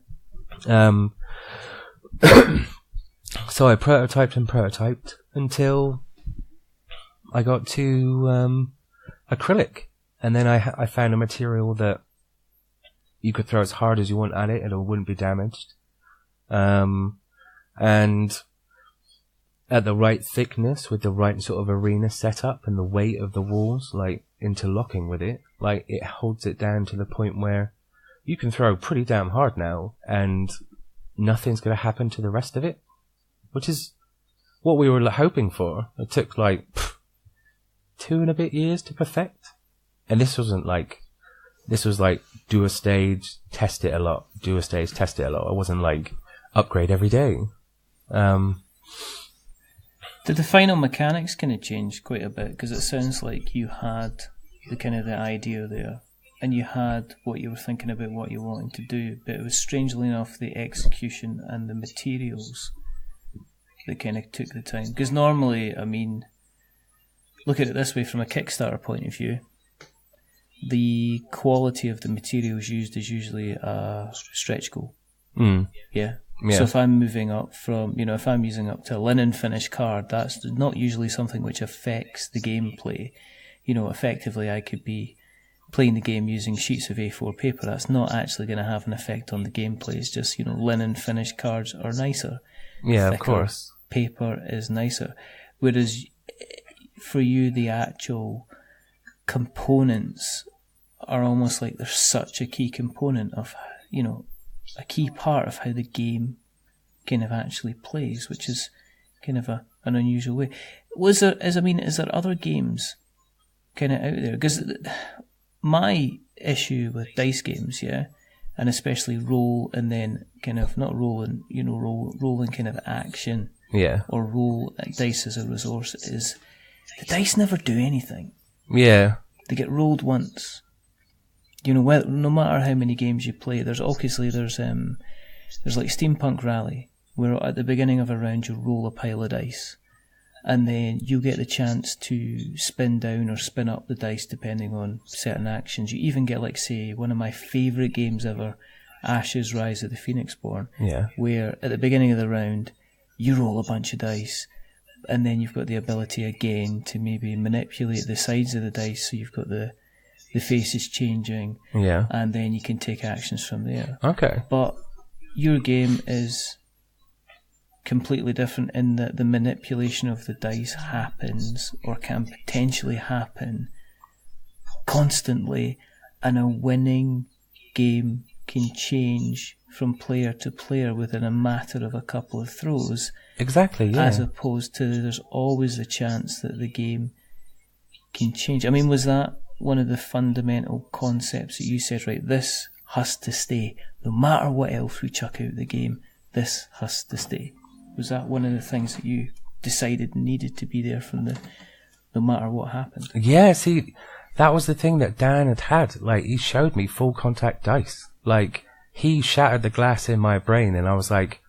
So I prototyped until I got to acrylic, and then I found a material that you could throw as hard as you want at it and it wouldn't be damaged. And at the right thickness, with the right sort of arena setup and the weight of the walls, like interlocking with it, like it holds it down to the point where you can throw pretty damn hard now and nothing's going to happen to the rest of it, which is what we were hoping for. It took like 2 and a bit years to perfect. And this was like, do a stage, test it a lot. Do a stage, test it a lot. It wasn't like upgrade every day. Did the final mechanics kind of change quite a bit? Because it sounds like you had the idea there, and you had what you were thinking about, what you wanted to do, but it was strangely enough the execution and the materials that kind of took the time. Because normally, I mean, look at it this way, from a Kickstarter point of view, the quality of the materials used is usually a stretch goal. Yeah. So if I'm moving up from, if I'm using up to a linen finish card, that's not usually something which affects the gameplay. Effectively I could be playing the game using sheets of A4 paper. That's not actually going to have an effect on the gameplay. It's just, linen finish cards are nicer. Yeah, thicker of course. Paper is nicer. Whereas for you, the actual components are almost like they're such a key component of, a key part of how the game kind of actually plays, which is kind of an unusual way. Is there other games kind of out there? Because my issue with dice games, and especially roll and then kind of not rolling, rolling kind of action, or roll dice as a resource, is the dice never do anything. Yeah, they get rolled once. No matter how many games you play, there's like Steampunk Rally, where at the beginning of a round you roll a pile of dice, and then you get the chance to spin down or spin up the dice depending on certain actions. You even get, like, say, one of my favourite games ever, Ashes: Rise of the Phoenixborn, where at the beginning of the round you roll a bunch of dice, and then you've got the ability again to maybe manipulate the sides of the dice, so you've got the faces changing, and then you can take actions from there. Okay. But your game is completely different in that the manipulation of the dice happens, or can potentially happen, constantly, and a winning game can change from player to player within a matter of a couple of throws. Exactly, yeah. As opposed to there's always a chance that the game can change. I mean, was that one of the fundamental concepts that you said, right, this has to stay, no matter what else we chuck out the game, this has to stay? Was that one of the things that you decided needed to be there from no matter what happened? Yeah, see, that was the thing that Dan had. Like, he showed me full contact dice. Like, he shattered the glass in my brain, and I was like,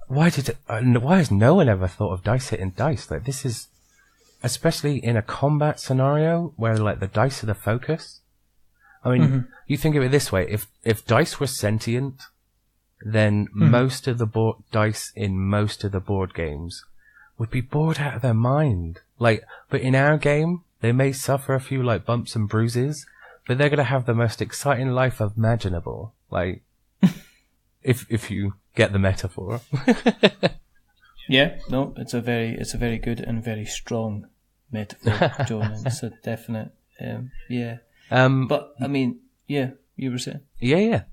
why has no one ever thought of dice hitting dice? Like, this is, especially in a combat scenario where, like, the dice are the focus. I mean, you think of it this way: if dice were sentient, then most of the dice in most of the board games would be bored out of their mind. Like, but in our game, they may suffer a few, like, bumps and bruises, but they're gonna have the most exciting life imaginable. Like, if you get the metaphor. Yeah, no, it's a very good and very strong metaphor, John. It's a definite, but I mean, yeah, you were saying. Yeah.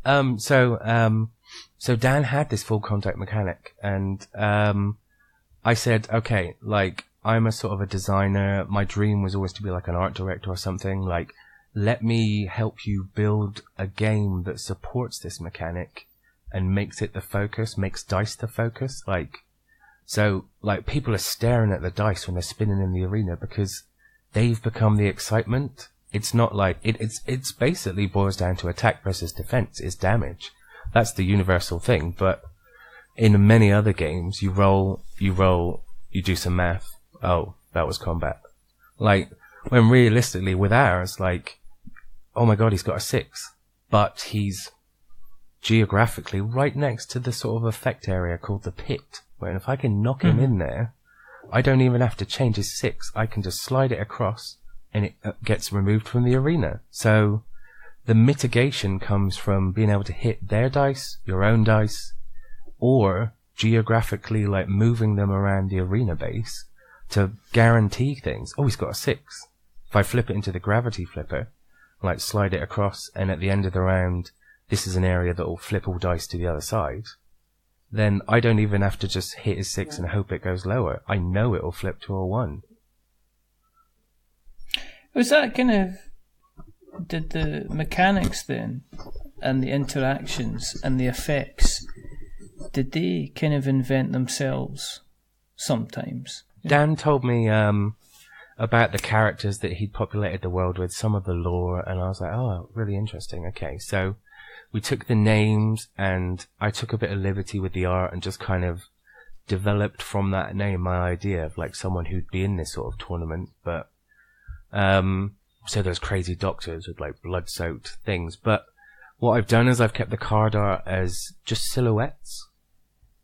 So Dan had this full contact mechanic, and I said, okay, like, I'm a sort of a designer. My dream was always to be like an art director or something. Like, let me help you build a game that supports this mechanic and makes it the focus, makes dice the focus. Like, so, like, people are staring at the dice when they're spinning in the arena because they've become the excitement. It's not like, it's basically boils down to attack versus defense, is damage. That's the universal thing. But in many other games, you roll, you do some math. Oh, that was combat. Like, when realistically with ours, like, oh my god, he's got a 6, but he's geographically right next to the sort of effect area called the pit, where if I can knock him in there, I don't even have to change his 6. I can just slide it across and it gets removed from the arena. So the mitigation comes from being able to hit their dice, your own dice, or geographically, like, moving them around the arena base to guarantee things. Oh, he's got a 6. If I flip it into the gravity flipper, like, slide it across, and at the end of the round, this is an area that will flip all dice to the other side, then I don't even have to just hit his 6 and hope it goes lower. I know it will flip to a 1. Was that kind of... Did the mechanics then, and the interactions, and the effects, did they kind of invent themselves sometimes? Dan told me about the characters that he'd populated the world with, some of the lore, and I was like, oh, really interesting. Okay, so we took the names, and I took a bit of liberty with the art and just kind of developed from that name my idea of, like, someone who'd be in this sort of tournament. But so there's crazy doctors with, like, blood-soaked things. But what I've done is I've kept the card art as just silhouettes,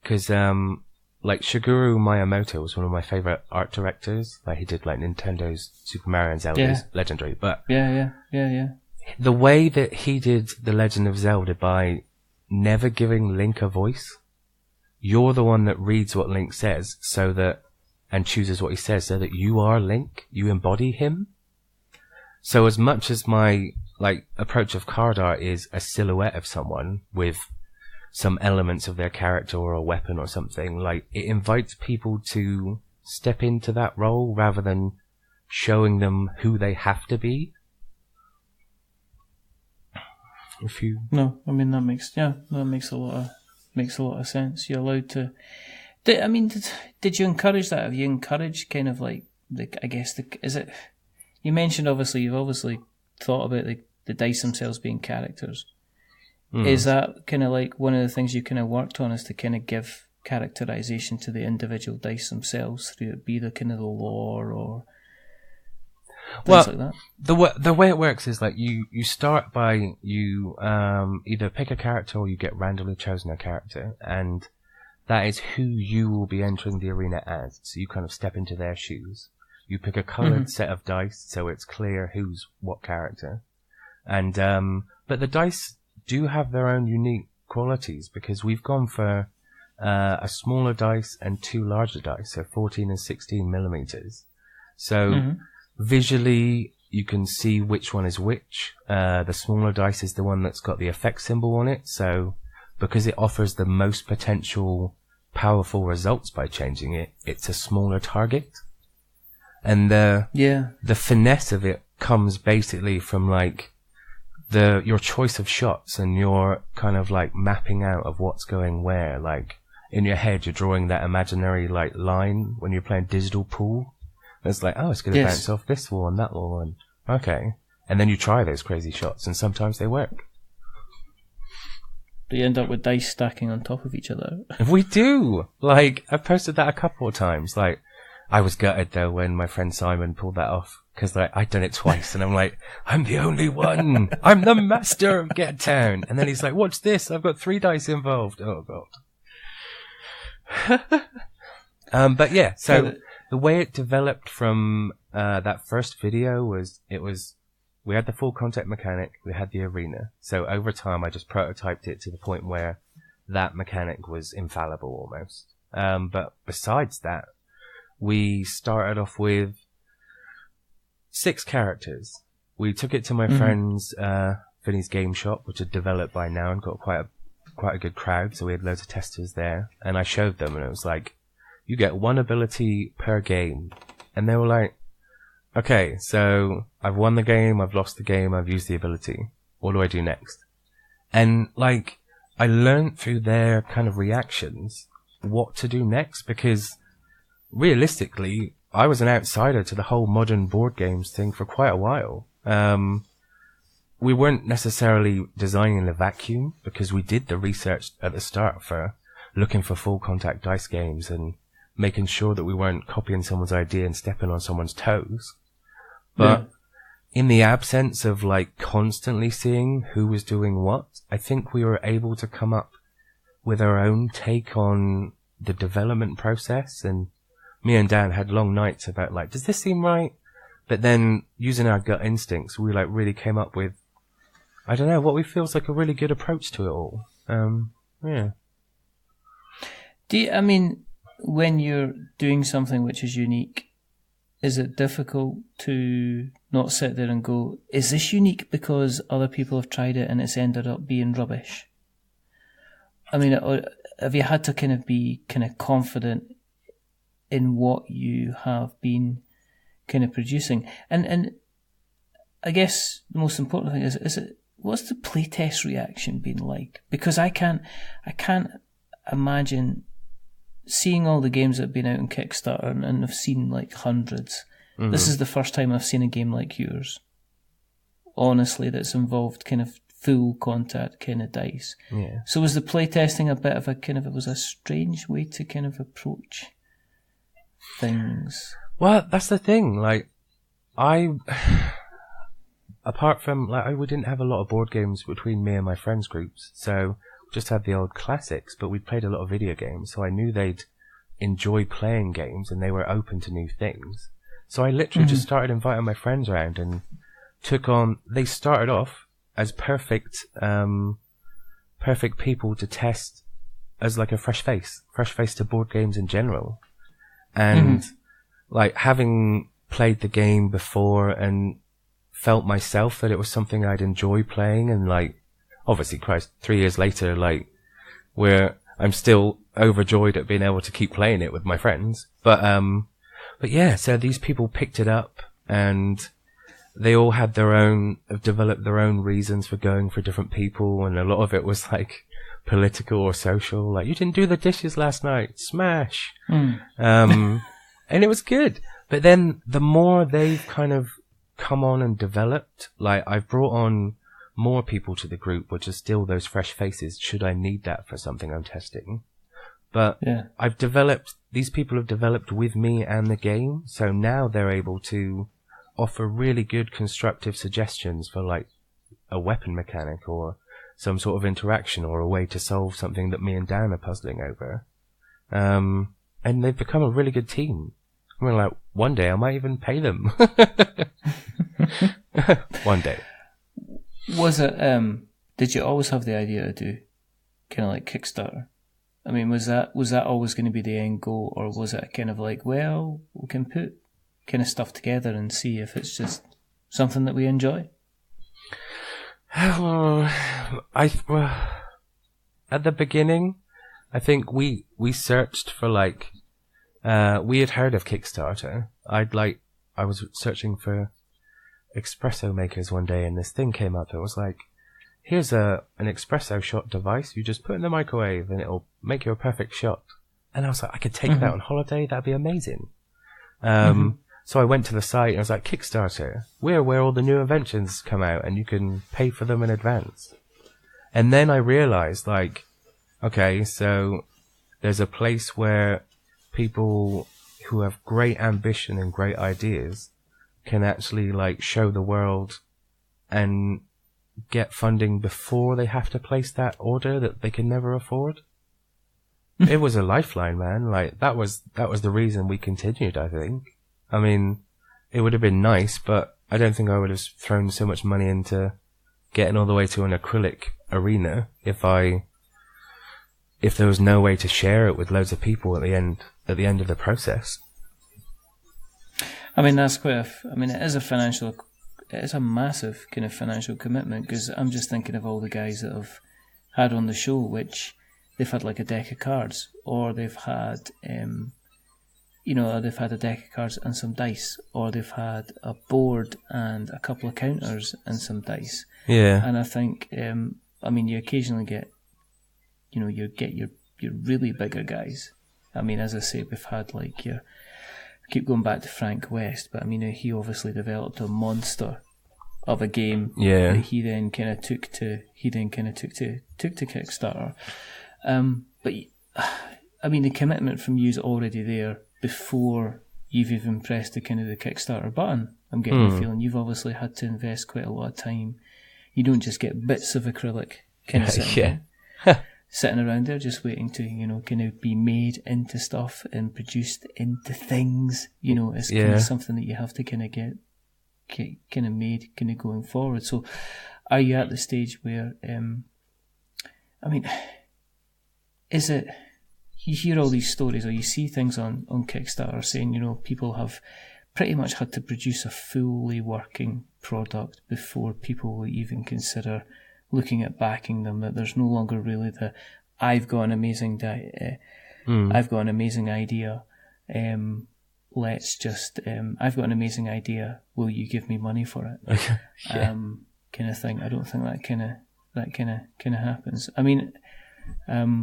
because like, Shigeru Miyamoto was one of my favorite art directors. Like, he did, like, Nintendo's Super Mario and Zelda's Legendary. But yeah. The way that he did The Legend of Zelda by never giving Link a voice, you're the one that reads what Link says, so that, and chooses what he says, so that you are Link, you embody him. So as much as my, like, approach of card art is a silhouette of someone with some elements of their character or a weapon or something, like, it invites people to step into that role rather than showing them who they have to be. If you... No, I mean, that makes a lot of sense. You're allowed to... Did you encourage that? Have you encouraged kind of, like, I guess, is it... You mentioned, you've obviously thought about the dice themselves being characters. Is that kind of like one of the things you kind of worked on, is to kind of give characterization to the individual dice themselves, through it be the kind of the lore or things like that. The way it works is like you start by you either pick a character or you get randomly chosen a character, and that is who you will be entering the arena as. So you kind of step into their shoes. You pick a colored set of dice, so it's clear who's what character. And but the dice do have their own unique qualities, because we've gone for a smaller dice and 2 larger dice, so 14 and 16 millimeters. So visually, you can see which one is which. The smaller dice is the one that's got the effect symbol on it, so because it offers the most potential powerful results by changing it, it's a smaller target. And the finesse of it comes basically from like your choice of shots and your kind of like mapping out of what's going where. Like in your head, you're drawing that imaginary like line when you're playing digital pool. It's like, oh, it's going to bounce off this wall and that wall, and okay. And then you try those crazy shots, and sometimes they work. But you end up with dice stacking on top of each other. We do! Like, I've posted that a couple of times. Like, I was gutted, though, when my friend Simon pulled that off. Because, like, I'd done it twice, and I'm like, I'm the only one! I'm the master of Gettown! And then he's like, watch this! I've got 3 dice involved! Oh, God. But yeah, so the way it developed from that first video was, we had the full contact mechanic, we had the arena. So over time, I just prototyped it to the point where that mechanic was infallible almost. But besides that, we started off with 6 characters. We took it to my friend's Vinny's Game Shop, which had developed by now and got quite a good crowd. So we had loads of testers there, and I showed them, and it was like, you get 1 ability per game. And they were like, okay, so I've won the game, I've lost the game, I've used the ability. What do I do next? And like, I learned through their kind of reactions what to do next, because realistically, I was an outsider to the whole modern board games thing for quite a while. We weren't necessarily designing in a vacuum, because we did the research at the start for looking for full contact dice games and making sure that we weren't copying someone's idea and stepping on someone's toes. But in the absence of like constantly seeing who was doing what, I think we were able to come up with our own take on the development process. And me and Dan had long nights about like, does this seem right? But then using our gut instincts, we like really came up with, I don't know, what we feels like a really good approach to it all. Yeah. I mean, when you're doing something which is unique, is it difficult to not sit there and go, is this unique because other people have tried it and it's ended up being rubbish? I mean, have you had to kind of be kind of confident in what you have been kind of producing? And I guess the most important thing is what's the playtest reaction been like? Because I can't imagine seeing all the games that have been out on Kickstarter, and I've seen like hundreds. This is the first time I've seen a game like yours, honestly, that's involved kind of full contact kind of dice. Yeah. So was the playtesting a bit of it was a strange way to kind of approach things? Well, that's the thing. Like, apart from, like, we didn't have a lot of board games between me and my friends' groups, so just had the old classics, but we played a lot of video games, so I knew they'd enjoy playing games and they were open to new things. So I literally just started inviting my friends around and they started off as perfect people to test as like a fresh face to board games in general. And like, having played the game before and felt myself that it was something I'd enjoy playing, and like, obviously, Christ, 3 years later, like, I'm still overjoyed at being able to keep playing it with my friends. But yeah, so these people picked it up, and they all had developed their own reasons for going for different people, and a lot of it was like political or social, like, you didn't do the dishes last night, smash. And it was good. But then the more they've kind of come on and developed, like, I've brought on more people to the group, which are still those fresh faces, should I need that for something I'm testing. But these people have developed with me and the game, so now they're able to offer really good constructive suggestions for like a weapon mechanic or some sort of interaction or a way to solve something that me and Dan are puzzling over. And they've become a really good team. I mean, like, one day I might even pay them. One day. Was it, did you always have the idea to do kind of like Kickstarter? I mean, was that always going to be the end goal, or was it kind of like, well, we can put kind of stuff together and see if it's just something that we enjoy? At the beginning, I think we searched for like, we had heard of Kickstarter. I was searching for espresso makers one day, and this thing came up. It was like, here's an espresso shot device. You just put it in the microwave and it'll make you a perfect shot. And I was like, I could take that on holiday. That'd be amazing. So I went to the site and I was like, Kickstarter, we're where all the new inventions come out and you can pay for them in advance. And then I realized, like, okay, so there's a place where people who have great ambition and great ideas can actually like show the world and get funding before they have to place that order that they can never afford. It was a lifeline, man. Like that was the reason we continued, I think. I mean, it would have been nice, but I don't think I would have thrown so much money into getting all the way to an acrylic arena if there was no way to share it with loads of people at the end of the process. I mean, that's it is a massive kind of financial commitment, because I'm just thinking of all the guys that I've had on the show, which they've had like a deck of cards, or they've had, they've had a deck of cards and some dice, or they've had a board and a couple of counters and some dice. Yeah. And I think, you occasionally get, you get your really bigger guys. I mean, as I say, we've had like I keep going back to Frank West, but I mean, he obviously developed a monster of a game that he then kind of took to Kickstarter. But I mean, the commitment from you's already there before you've even pressed the kind of the Kickstarter button. I'm getting the feeling you've obviously had to invest quite a lot of time. You don't just get bits of acrylic kind of sitting around there just waiting to, kind of be made into stuff and produced into things. It's kind of something that you have to kind of get kind of made kind of going forward. So are you at the stage where, is it, you hear all these stories or you see things on Kickstarter saying, people have pretty much had to produce a fully working product before people will even consider looking at backing them, that there's no longer really the I've got an amazing idea, I've got an amazing idea, will you give me money for it? Kind of thing. I don't think that kind of happens. I mean, there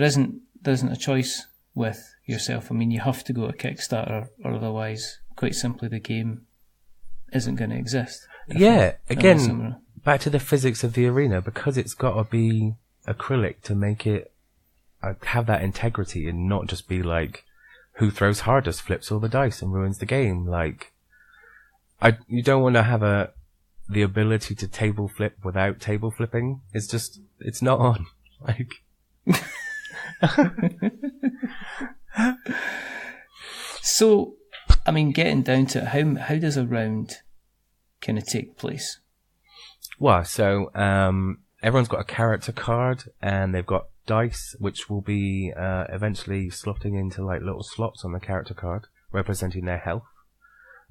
isn't a choice with yourself. I mean, you have to go to Kickstarter, or otherwise, quite simply, the game isn't going to exist. Yeah, again, back to the physics of the arena, because it's got to be acrylic to make it have that integrity and not just be like, who throws hardest flips all the dice and ruins the game. Like, you don't want to have the ability to table flip without table flipping. It's not on. Like, so, I mean, getting down to it, how does a round kind of take place? Well, so everyone's got a character card, and they've got dice, which will be eventually slotting into like little slots on the character card, representing their health.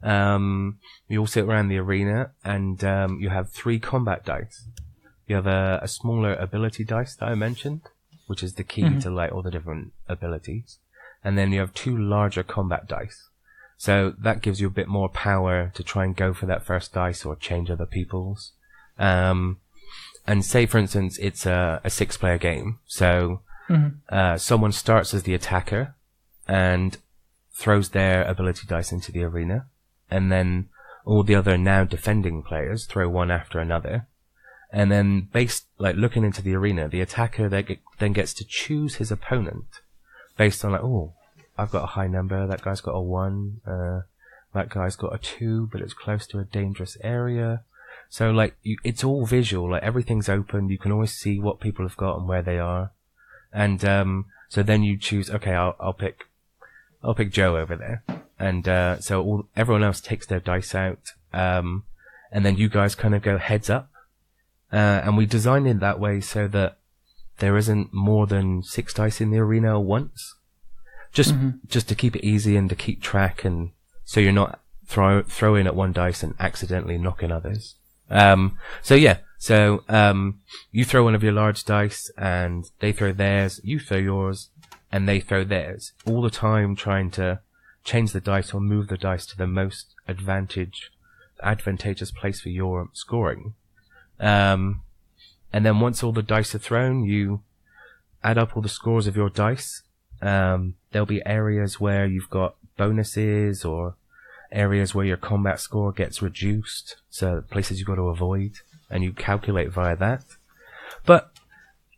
You all sit around the arena, and you have 3 combat dice. You have a smaller ability dice that I mentioned, which is the key to like all the different abilities. And then you have 2 larger combat dice. So that gives you a bit more power to try and go for that first dice or change other people's. And say, for instance, it's a 6-player game. So someone starts as the attacker and throws their ability dice into the arena. And then all the other now defending players throw one after another. And then looking into the arena, the attacker then gets to choose his opponent based on I've got a high number, that guy's got a 1, that guy's got a 2, but it's close to a dangerous area. So it's all visual, everything's open, you can always see what people have got and where they are. And so then you choose, okay, I'll pick Joe over there. And so everyone else takes their dice out, and then you guys kind of go heads up. And we designed it that way so that there isn't more than 6 dice in the arena at once. Just to keep it easy and to keep track, and so you're not throwing at one dice and accidentally knocking others. So you throw one of your large dice and they throw theirs, you throw yours, and they throw theirs. All the time trying to change the dice or move the dice to the most advantageous place for your scoring. And then once all the dice are thrown, you add up all the scores of your dice. There'll be areas where you've got bonuses or areas where your combat score gets reduced, so places you've got to avoid, and you calculate via that. But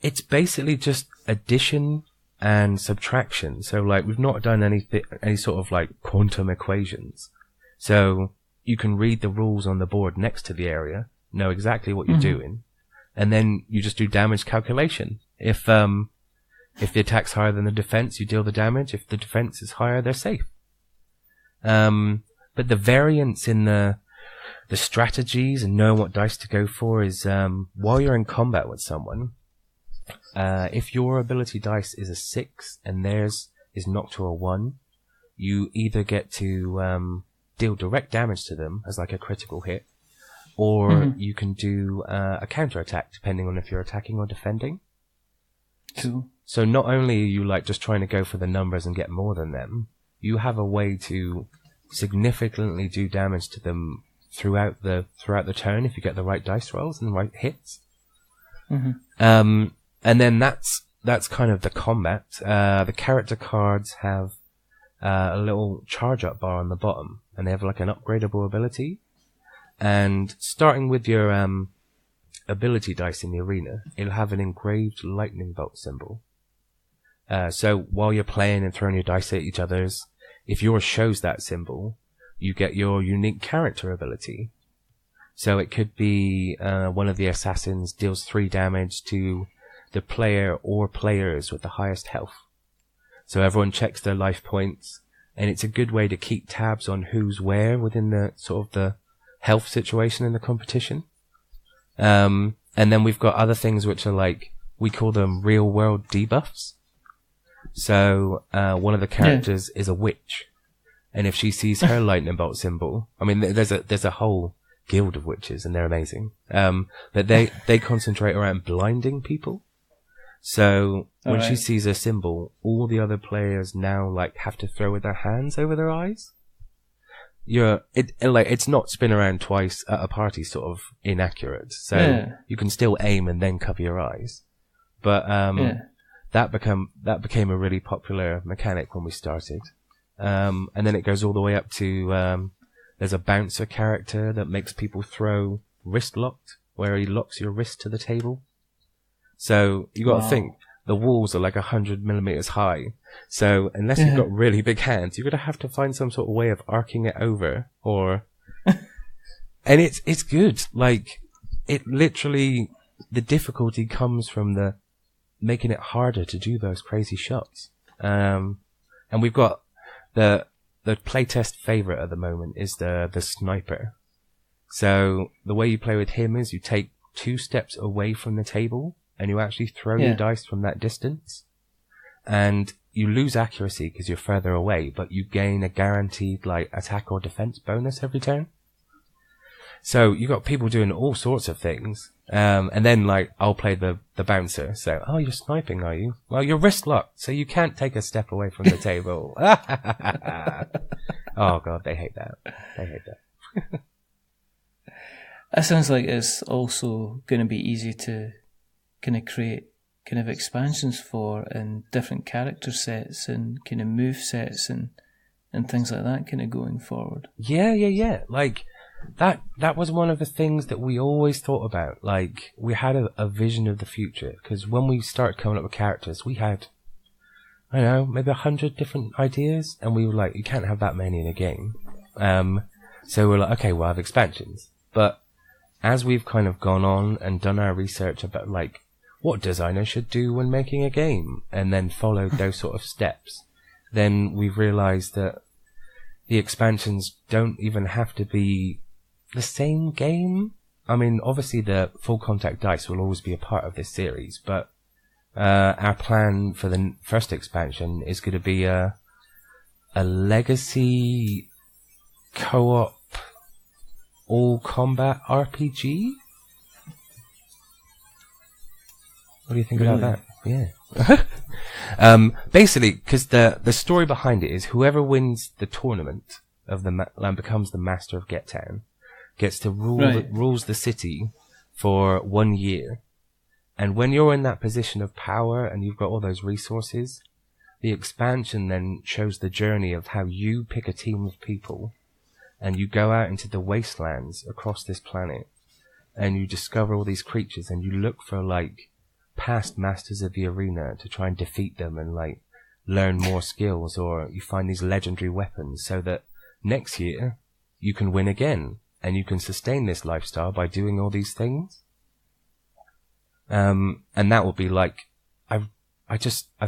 it's basically just addition and subtraction. So we've not done any sort of quantum equations. So you can read the rules on the board next to the area, know exactly what you're doing, and then you just do damage calculation. If the attack's higher than the defense, you deal the damage. If the defense is higher, they're safe. But the variance in the strategies and knowing what dice to go for is, while you're in combat with someone, if your ability dice is a 6 and theirs is knocked to a 1, you either get to deal direct damage to them as a critical hit, or you can do a counter-attack, depending on if you're attacking or defending. Cool. So not only are you just trying to go for the numbers and get more than them, you have a way to significantly do damage to them throughout the turn if you get the right dice rolls and the right hits. And then that's kind of the combat. The character cards have a little charge-up bar on the bottom, and they have an upgradable ability. And starting with your ability dice in the arena, it'll have an engraved lightning bolt symbol. So while you're playing and throwing your dice at each other's, if yours shows that symbol, you get your unique character ability. So it could be one of the assassins deals 3 damage to the player or players with the highest health. So everyone checks their life points, and it's a good way to keep tabs on who's where within the sort of the health situation in the competition. And then we've got other things which are we call them real world debuffs. So one of the characters is a witch, and if she sees her lightning bolt symbol, I mean there's a whole guild of witches and they're amazing. But they concentrate around blinding people. So when she sees a symbol, all the other players now have to throw with their hands over their eyes. It's not spin around twice at a party sort of inaccurate. So you can still aim and then cover your eyes. But that became a really popular mechanic when we started. And then it goes all the way up to there's a bouncer character that makes people throw wrist locked, where he locks your wrist to the table. So you got to think the walls are 100 millimeters high. So unless you've got really big hands, you're gonna have to find some sort of way of arcing it over, and it's good. It literally, the difficulty comes from the making it harder to do those crazy shots. And we've got the playtest favorite at the moment is the sniper. So the way you play with him is you take 2 steps away from the table and you actually throw your dice from that distance, and you lose accuracy because you're further away, but you gain a guaranteed attack or defense bonus every turn. So you got people doing all sorts of things. And then I'll play the bouncer. So, you're sniping, are you? Well, you're wrist locked, so you can't take a step away from the table. Oh god, they hate that. That sounds like it's also going to be easy to kind of create kind of expansions for, and different character sets and kind of move sets and things like that kind of going forward. Yeah. that was one of the things that we always thought about. Like, we had a vision of the future, because when we started coming up with characters, we had, I don't know, maybe 100 different ideas, and we were like, you can't have that many in a game. So we're like, okay, we'll have expansions. But as we've kind of gone on and done our research about, like, what designers should do when making a game, and then followed those sort of steps, then we've realized that the expansions don't even have to be the same game. I mean, obviously the full contact dice will always be a part of this series, but our plan for the first expansion is going to be a legacy co-op all combat RPG. What do you think about that? Yeah. Basically, because the story behind it is whoever wins the tournament of and becomes the Master of Gettown gets to rules the city for 1 year. And when you're in that position of power and you've got all those resources, the expansion then shows the journey of how you pick a team of people and you go out into the wastelands across this planet and you discover all these creatures and you look for, like, past masters of the arena to try and defeat them and, like, learn more skills, or you find these legendary weapons so that next year you can win again and you can sustain this lifestyle by doing all these things. And that will be like, I've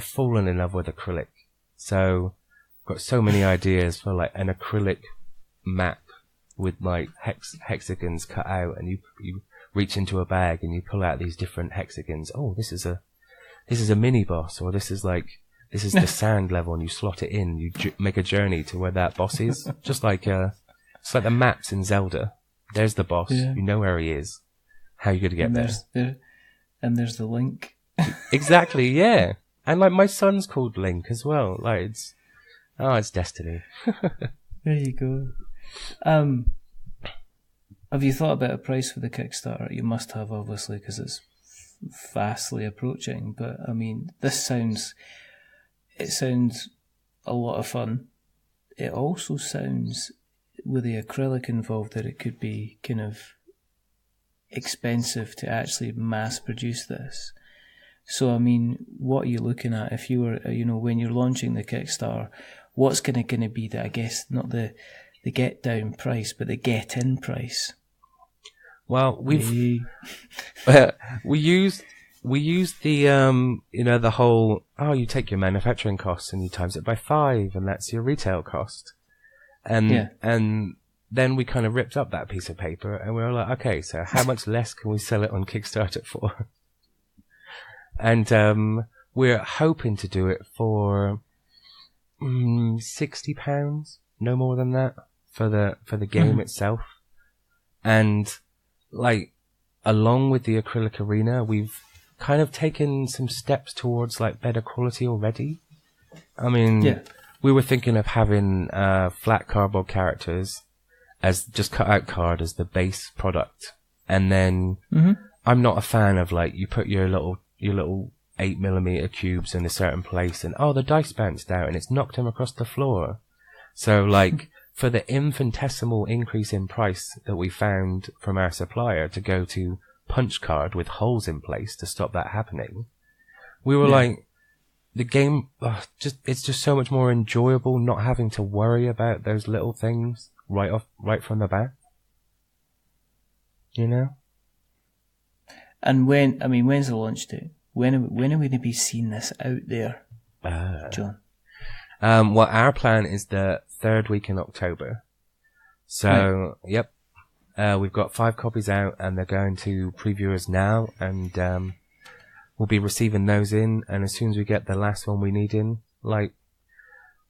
fallen in love with acrylic. So I've got so many ideas for, like, an acrylic map with, like, hexagons cut out, and you reach into a bag and you pull out these different hexagons. Oh, this is a mini boss, or this is the sand level, and you slot it in. You make a journey to where that boss is. Just like it's like the maps in Zelda. There's the boss. Yeah. You know where he is. How are you going to get there? And there's the Link. Exactly. Yeah. And, like, my son's called Link as well. Like, it's destiny. There you go. Have you thought about a price for the Kickstarter? You must have, obviously, because it's fastly approaching. But I mean, this sounds a lot of fun. It also sounds, with the acrylic involved, that it could be kind of expensive to actually mass produce this. So I mean, what are you looking at if you were, when you're launching the Kickstarter? What's going to be the, I guess, not the get down price, but the get in price? Well, we used the the whole, you take your manufacturing costs and you times it by 5 and that's your retail cost, and then we kind of ripped up that piece of paper and we were like, okay, so how much less can we sell it on Kickstarter for? And we're hoping to do it for £60, no more than that, for the game itself. And, like, along with the acrylic arena, we've kind of taken some steps towards, like, better quality already. I mean, we were thinking of having flat cardboard characters as just cut out card as the base product, and then I'm not a fan of, like, you put your little 8mm cubes in a certain place and the dice bounced out and it's knocked them across the floor. So, like, for the infinitesimal increase in price that we found from our supplier to go to punch card with holes in place to stop that happening, we were like, the game, it's just so much more enjoyable not having to worry about those little things right from the bat. You know? And when's the launch date? When are we going to be seeing this out there, John? Well, our plan is the 3rd week in October. So, Yep. We've got 5 copies out and they're going to previewers now, and we'll be receiving those in, and as soon as we get the last one we need in, like,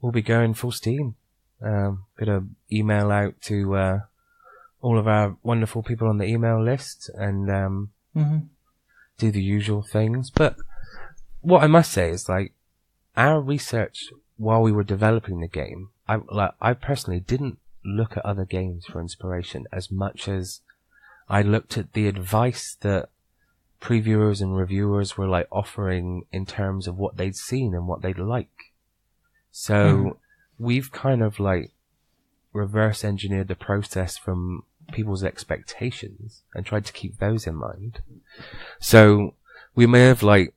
we'll be going full steam. Gonna email out to all of our wonderful people on the email list and do the usual things. But what I must say is, like, our research while we were developing the game, I personally didn't look at other games for inspiration as much as I looked at the advice that previewers and reviewers were, like, offering in terms of what they'd seen and what they'd like. So we've kind of, like, reverse engineered the process from people's expectations and tried to keep those in mind. So we may have like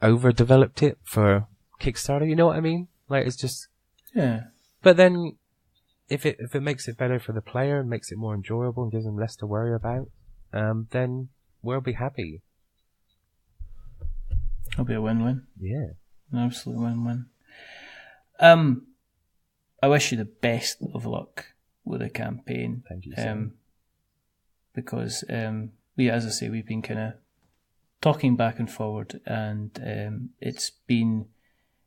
overdeveloped it for Kickstarter, you know what I mean? Like it's just But then if it makes it better for the player and makes it more enjoyable and gives them less to worry about, then we'll be happy. It'll be a win-win. Yeah. An absolute win-win. I wish you the best of luck with the campaign. Thank you, sir. Because as I say, we've been kind of talking back and forward, and it's been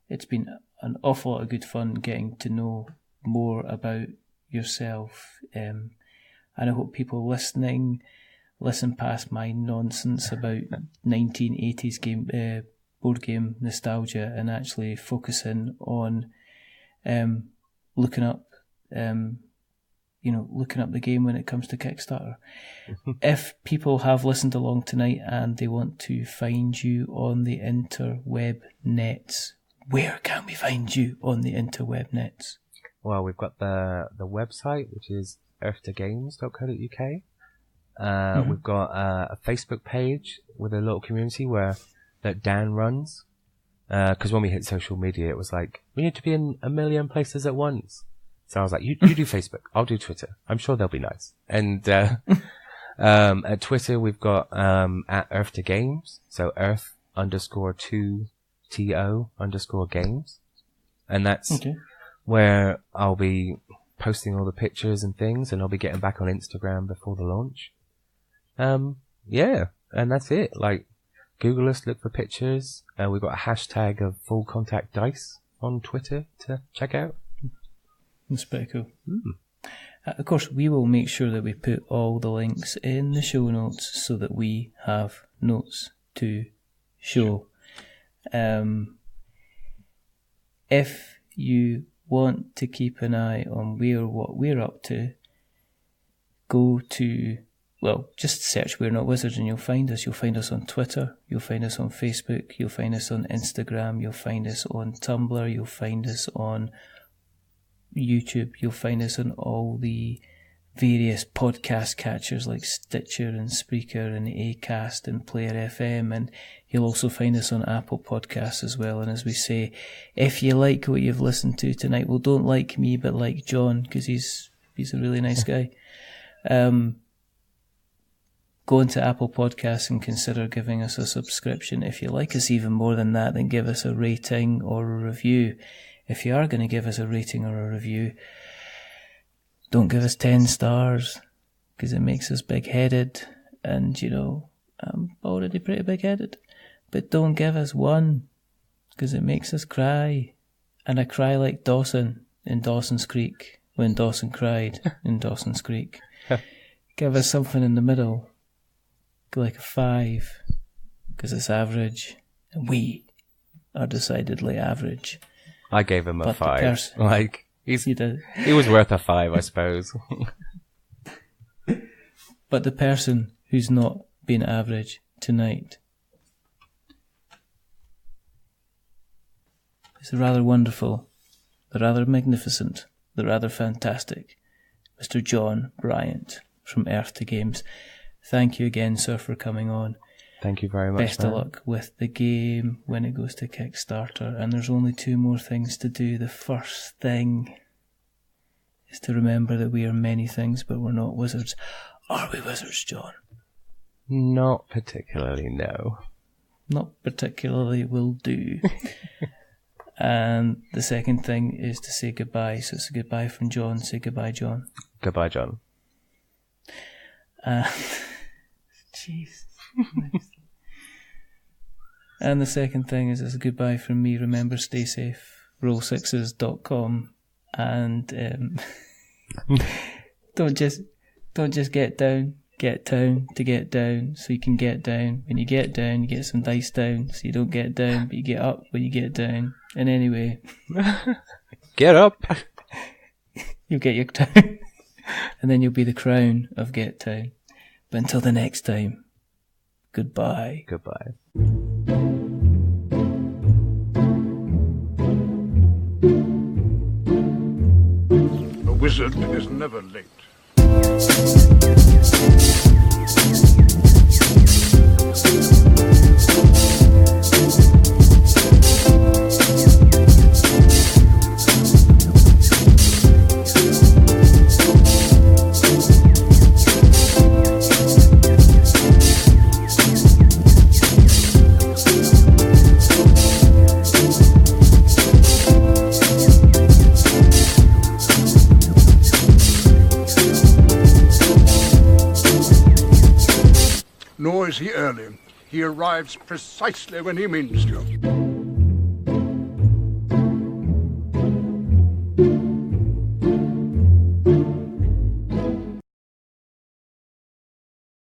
an awful lot of good fun getting to know more about yourself. And I hope people listening listen past my nonsense about 1980s board game nostalgia and actually focusing on looking up the game when it comes to Kickstarter. If people have listened along tonight and they want to find you on the interweb nets, where can we find you on the interweb nets? Well, we've got the website, which is earthtogames.co.uk. We've got a Facebook page with a little community that Dan runs. Because when we hit social media, it was like, we need to be in a million places at once. So I was like, you do Facebook, I'll do Twitter. I'm sure they'll be nice. And at Twitter, we've got at earthtogames, so earth_2to_games. And that's where I'll be posting all the pictures and things, and I'll be getting back on Instagram before the launch. And that's it. Like, Google us, look for pictures. We've got a hashtag of Full Contact Dice on Twitter to check out. That's pretty cool. Of course, we will make sure that we put all the links in the show notes so that we have notes to show. If you want to keep an eye on what we're up to, go to... Well, just search We're Not Wizards and you'll find us. You'll find us on Twitter. You'll find us on Facebook. You'll find us on Instagram. You'll find us on Tumblr. You'll find us on YouTube. You'll find us on all the various podcast catchers like Stitcher and Spreaker and Acast and Player FM. And you'll also find us on Apple Podcasts as well. And as we say, if you like what you've listened to tonight, well, don't like me, but like John, because he's a really nice guy. Go into Apple Podcasts and consider giving us a subscription. If you like us even more than that, then give us a rating or a review. If you are going to give us a rating or a review, don't give us 10 stars, because it makes us big-headed, and, I'm already pretty big-headed. But don't give us 1, because it makes us cry. And I cry like Dawson in Dawson's Creek, when Dawson cried in Dawson's Creek. Give us something in the middle. Like a 5, because it's average, and we are decidedly average. I gave him a 5. He was worth a 5, I suppose. But the person who's not been average tonight is the rather wonderful, the rather magnificent, the rather fantastic Mr. Jon Bryant from Earth to Games. Thank you again, sir, for coming on. Thank you very much. Best of luck with the game when it goes to Kickstarter. And there's only 2 more things to do. The first thing is to remember that we are many things, but we're not wizards. Are we wizards, John? Not particularly, no. Not particularly will do. And the second thing is to say goodbye. So it's a goodbye from John. Say goodbye, John. Goodbye, John. Jeez. And the second thing is a goodbye from me. Remember, stay safe. Roll6s.com. And don't just get down. Get down to get down, so you can get down. When you get down, you get some dice down, so you don't get down, but you get up when you get down. And anyway, get up. You'll get your down, and then you'll be the crown of Get Town. But until the next time, goodbye. Goodbye. A wizard is never late. Nor is he early. He arrives precisely when he means to.